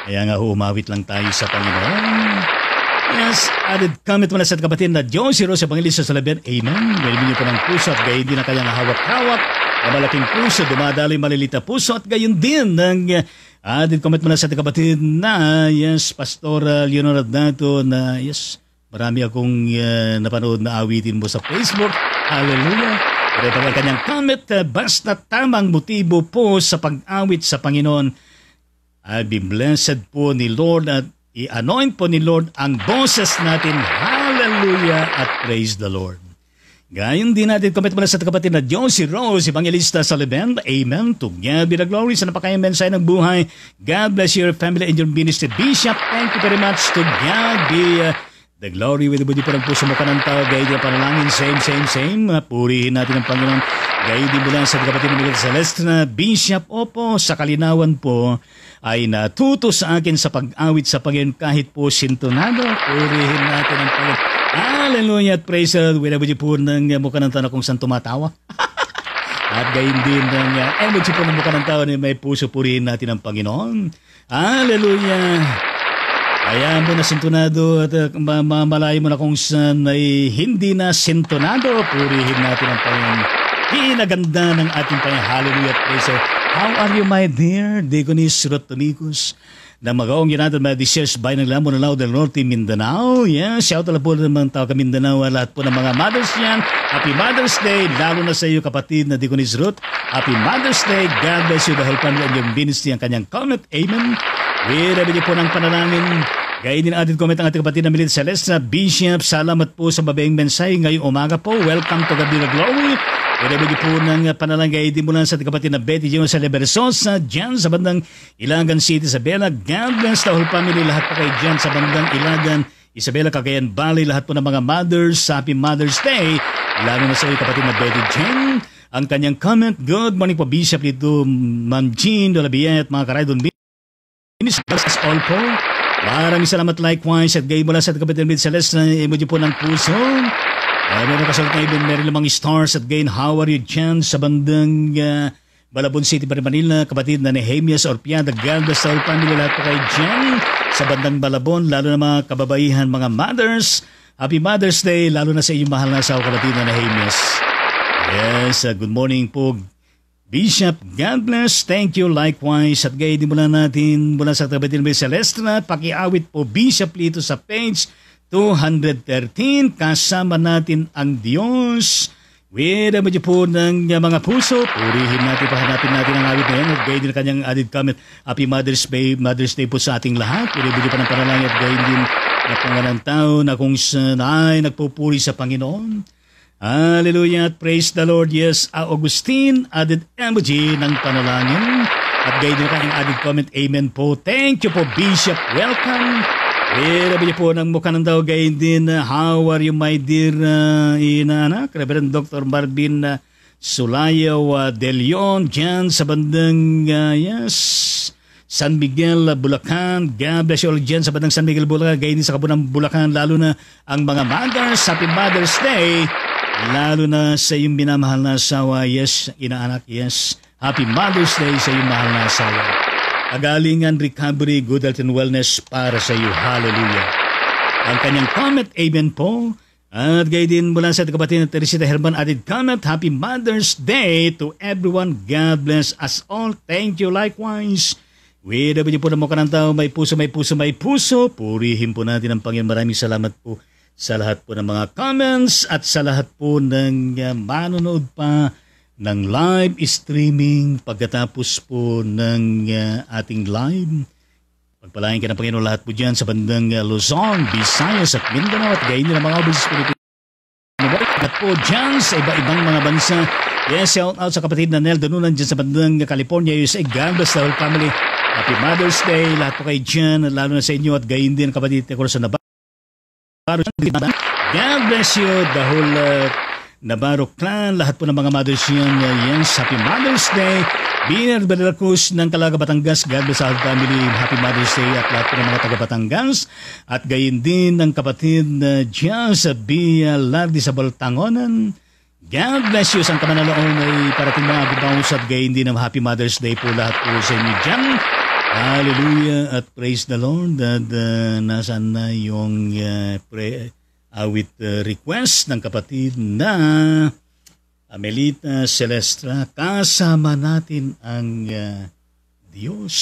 Kaya nga umawit lang tayo sa Panginoon. Yes, added comment mo na sa kapatid na Diyos, Rose Evangelista sa Labian. Amen. Gayon niyo po ng puso at gayon din na kayang hawak-hawak na malaking puso, dumadaloy malilita puso at gayon din ng added comment mo na sa kapatid na yes, Pastor Leonora Dato na yes, marami akong napanood na awitin mo sa Facebook. Hallelujah. Pero pag kanyang comment, basta tamang motibo po sa pag-awit sa Panginoon, ay be blessed po ni Lord at i-anoint po ni Lord ang boses natin. Hallelujah at praise the Lord. Gayon din natin comment mula sa kapatid na Josie Rose, Evangelista sa Liben. Amen. To God be the glory sa napakayang mensahe ng buhay. God bless your family and your ministry. Bishop, thank you very much. To God be the glory with the body po ng puso mo ka ng tao. Gaya din panalangin. Same. Purihin natin ang Panginoon. Gaya din mula sa kapatid ng Melita Celeste na Bishop, opo, sa kalinawan po ay natuto sa akin sa pag-awit sa Panginoon kahit po sintonado. Purihin natin ang Panginoon. Hallelujah at praise the Lord. Wala po ng mukha ng tao kung saan tumatawa. At gayon din ng emoji po ng mukha ng tao na may puso. Purihin natin ang Panginoon. Hallelujah. Kaya mo na sintonado at mamalayo mo na kung saan ay hindi na sintonado. Purihin natin ang Panginoon. Pinaganda ng ating Panginoon. Hallelujah at praise the Lord. How are you, my dear Deaconess Ruth Tomicos? Na magaong ginatan mga dishes by ng Lamo ng Lao del Norte, Mindanao. Yes, shout out po naman tao ka Mindanao. Lahat po ng mga mothers yan. Happy Mother's Day. Lalo na sa iyo kapatid na Deaconess Ruth. Happy Mother's Day. God bless you the whole family and your ministry. Ang kanyang comment. Amen. Winabili po ng panalangin. Gaya din atin comment ang ating kapatid na Melita Celeste na Bishop, salamat po sa mabayang mensahe ngayong umaga po. Welcome to God be the glory. Winabili po ng panalangin. Gaya din mula sa ating kapatid na Betty Jim sa Libersosa dyan sa bandang Ilagan City, Isabela. God bless the whole family. Lahat po kayo dyan sa bandang Ilagan, Isabela, Cagayan Valley. Lahat po ng mga mothers. Happy Mother's Day. Lalo na sa iyo kapatid na Betty Jim. Ang kanyang comment, good morning po Bishop dito, Ma'am Jean Dolabia at mga karaydon. That's all po. Maraming salamat likewise at gay mula sa kapatid ng Celeste na emoji po ng puso. Meron kasalat na ibon, meron lamang stars at gain. How are you dyan sa bandang Balabon City, Manila, kapatid na Nehemias Orpiada. God bless our family, lahat po kayo dyan sa bandang Balabon, lalo na mga kababaihan, mga mothers. Happy Mother's Day, lalo na sa inyong mahal na asawa, kapatid na Nehemias. Yes, good morning po Bishop, God bless, thank you likewise. At gaya din mula natin mula sa kapatid ng Celeste na pakiawit po Bishop dito sa page 213. Kasama natin ang Diyos. Wala mo po ng mga puso. Purihin natin, pahanapin natin ang awit na yan. At gaya din kanyang added comment. Happy Mother's Day po sa ating lahat. Wala mo pa ng panalangin at gaya din na pangalang tao na kung saan ay nagpupuri sa Panginoon. Hallelujah at praise the Lord. Yes, Augustine added emoji ng panalangin. At gaya din kanyang added comment. Amen po. Thank you po Bishop. Welcome. Sabi niyo po ng mukha ng daw gayon din. How are you my dear inaanak? Reverend Dr. Marvin Sulayaw De Leon dyan sa bandang San Miguel, Bulacan. God bless you all dyan sa bandang San Miguel, Bulacan. Gayon din sa kabunang Bulacan, lalo na ang mga mothers. Happy Mother's Day. Lalo na sa iyong minamahal na asawa. Yes, inaanak, yes. Happy Mother's Day sa iyong mahal na asawa. Kagalingan, recovery, good health and wellness para sa iyo. Hallelujah. Ang kanyang comment, amen po. At gayon din mula sa kapatid na Teresita Herman, added comment, Happy Mother's Day to everyone. God bless us all. Thank you likewise. Dabi niyo po na mukha ng tao, may puso, may puso, may puso. Purihin po natin ang Panginoon. Maraming salamat po sa lahat po ng mga comments at sa lahat po ng manonood pa ng live streaming pagkatapos po ng ating live. Pagpalain ka ng Panginoon lahat po dyan sa bandang Luzon, Visayas at Mindanao at gayon din ang mga obisis Pilipino. At po dyan sa iba-ibang mga bansa. Yes, shout out sa kapatid na Nel Danunan dyan sa bandang California, USA. God bless the whole family. Happy Mother's Day. Lahat po kayo dyan, lalo na sa inyo at gayon din ang kapatid na sa Navarro. God bless you, the whole Navarro clan, lahat po ng mga mothers yan. Yes, Happy Mother's Day. Biner Badalacruz ng Calaga, Batangas. God bless our family. Happy Mother's Day at lahat po ng mga taga Batangas. At gayon din ng kapatid na dyan sa Bia Lardi sa Baltangonan. God bless you. Sang kamanaloon ay parating mga gibaws at gayon din ng Happy Mother's Day po lahat po sa inyo dyan. Hallelujah at praise the Lord. At nasaan na yung with request ng kapatid na Amelita Celestra, kasama natin ang Diyos.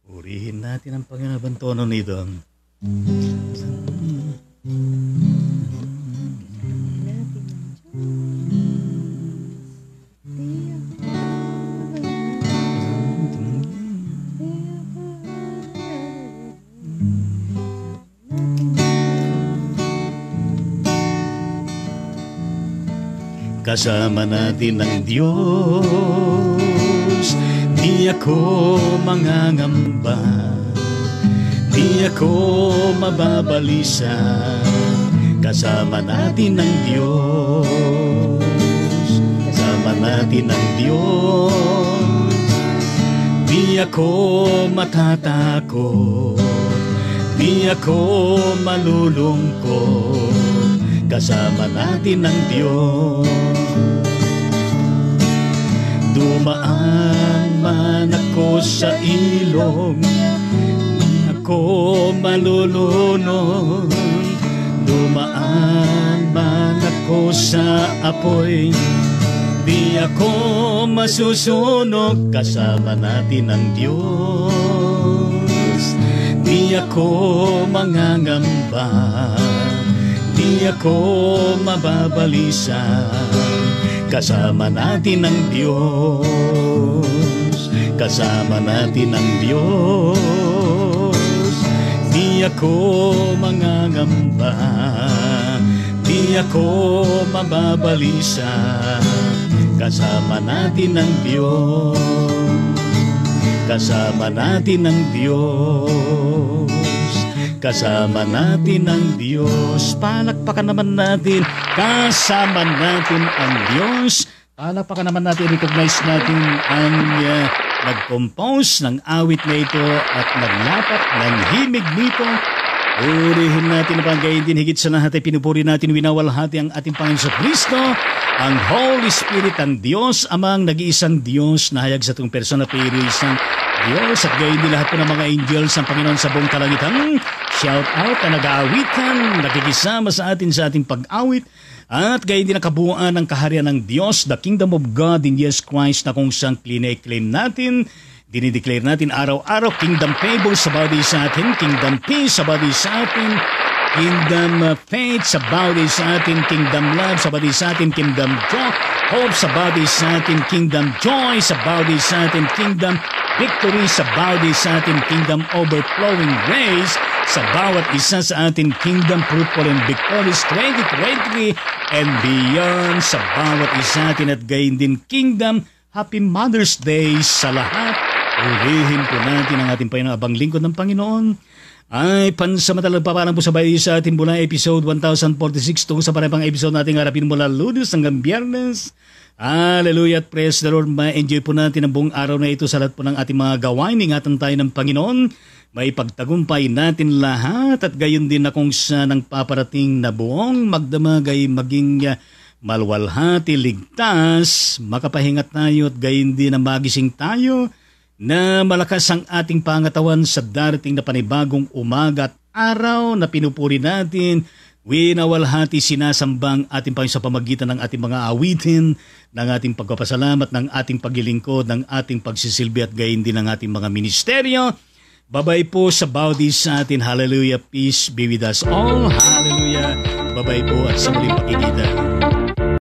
Purihin natin ang Panginoon bantono nito. Kasama natin ang Diyos, di ako mangangamba, di ako mababalisa. Kasama natin ang Diyos, kasama natin ang Diyos. Di ako matatakot, di ako malulungkot. Kasama natin ang Diyos. Dumaan man ako sa ilog, ako malulunod. Dumaan man ako sa apoy, di ako masusunog. Kasama natin ang Diyos. Di ako mangangamba, di ako mababalisa. Kasama natin ang Diyos. Kasama natin ang Diyos. Di ako mangangamba, di ako mababalisa. Kasama natin ang Diyos. Kasama natin ang Diyos. Kasama natin ang Diyos. Palakpakan naman natin. Kasama natin ang Diyos. Palakpakan naman natin. Recognize natin ang nag-compose ng awit na ito at naglapat ng himig nito. Purihin natin ang panggayin din. Higit sa lahat ay pinupuri natin, winawalhati ang ating Panginoon sa Kristo, ang Holy Spirit, ang Diyos Amang nag-iisang Diyos na hayag sa itong persona pero isang Diyos at gayon din lahat po ng mga angels ng Panginoon sa buong kalangitan. Shout out na nag-aawitan, nakikisama sa ating pag-awit at gayon din ang kabuuan ng kaharian ng Diyos, the Kingdom of God in Jesus Christ na kung saan claim natin, dinideclare natin araw-araw, Kingdom favor sa bawat sa atin, Kingdom peace sa bawat sa atin, Kingdom faith sa bawat sa atin, Kingdom love sa bawat sa atin, Kingdom joy, hope sa bawat sa atin, Kingdom joy sa bawat sa atin, Kingdom victory sa bawat sa atin, Kingdom overflowing grace sa bawat isa sa atin, Kingdom fruitful and victorious 2023 and beyond sa bawat isa atin at gayon din Kingdom Happy Mother's Day sa lahat. Purihin po natin ang ating Panginoon abang lingkod ng Panginoon. Ay, pansamantalang papalang po sabay sa ating mula episode 1046 tungkol sa parang episode nating harapin mula Lunes hanggang Biyernes. Hallelujah at praise the Lord. Ma-enjoy po natin ang buong araw na ito sa lahat po ng ating mga gawain. Ingatan tayo ng Panginoon. May pagtagumpay natin lahat at gayon din na kung saan ang paparating na buong magdamag ay maging malwalhati, ligtas, makapahinga tayo at gayon din na magising tayo na malakas ang ating pangatawan sa darating na panibagong umaga at araw na pinupuri natin. Winawalhati sinasambang ating Panginoon sa pamagitan ng ating mga awitin, ng ating pagpapasalamat, ng ating paglilingkod, ng ating pagsisilbi at gayon din ng ating mga ministeryo. Babay po sa bawdi sa atin. Hallelujah. Peace be with us all. Hallelujah. Babay po at sa muling pakikita.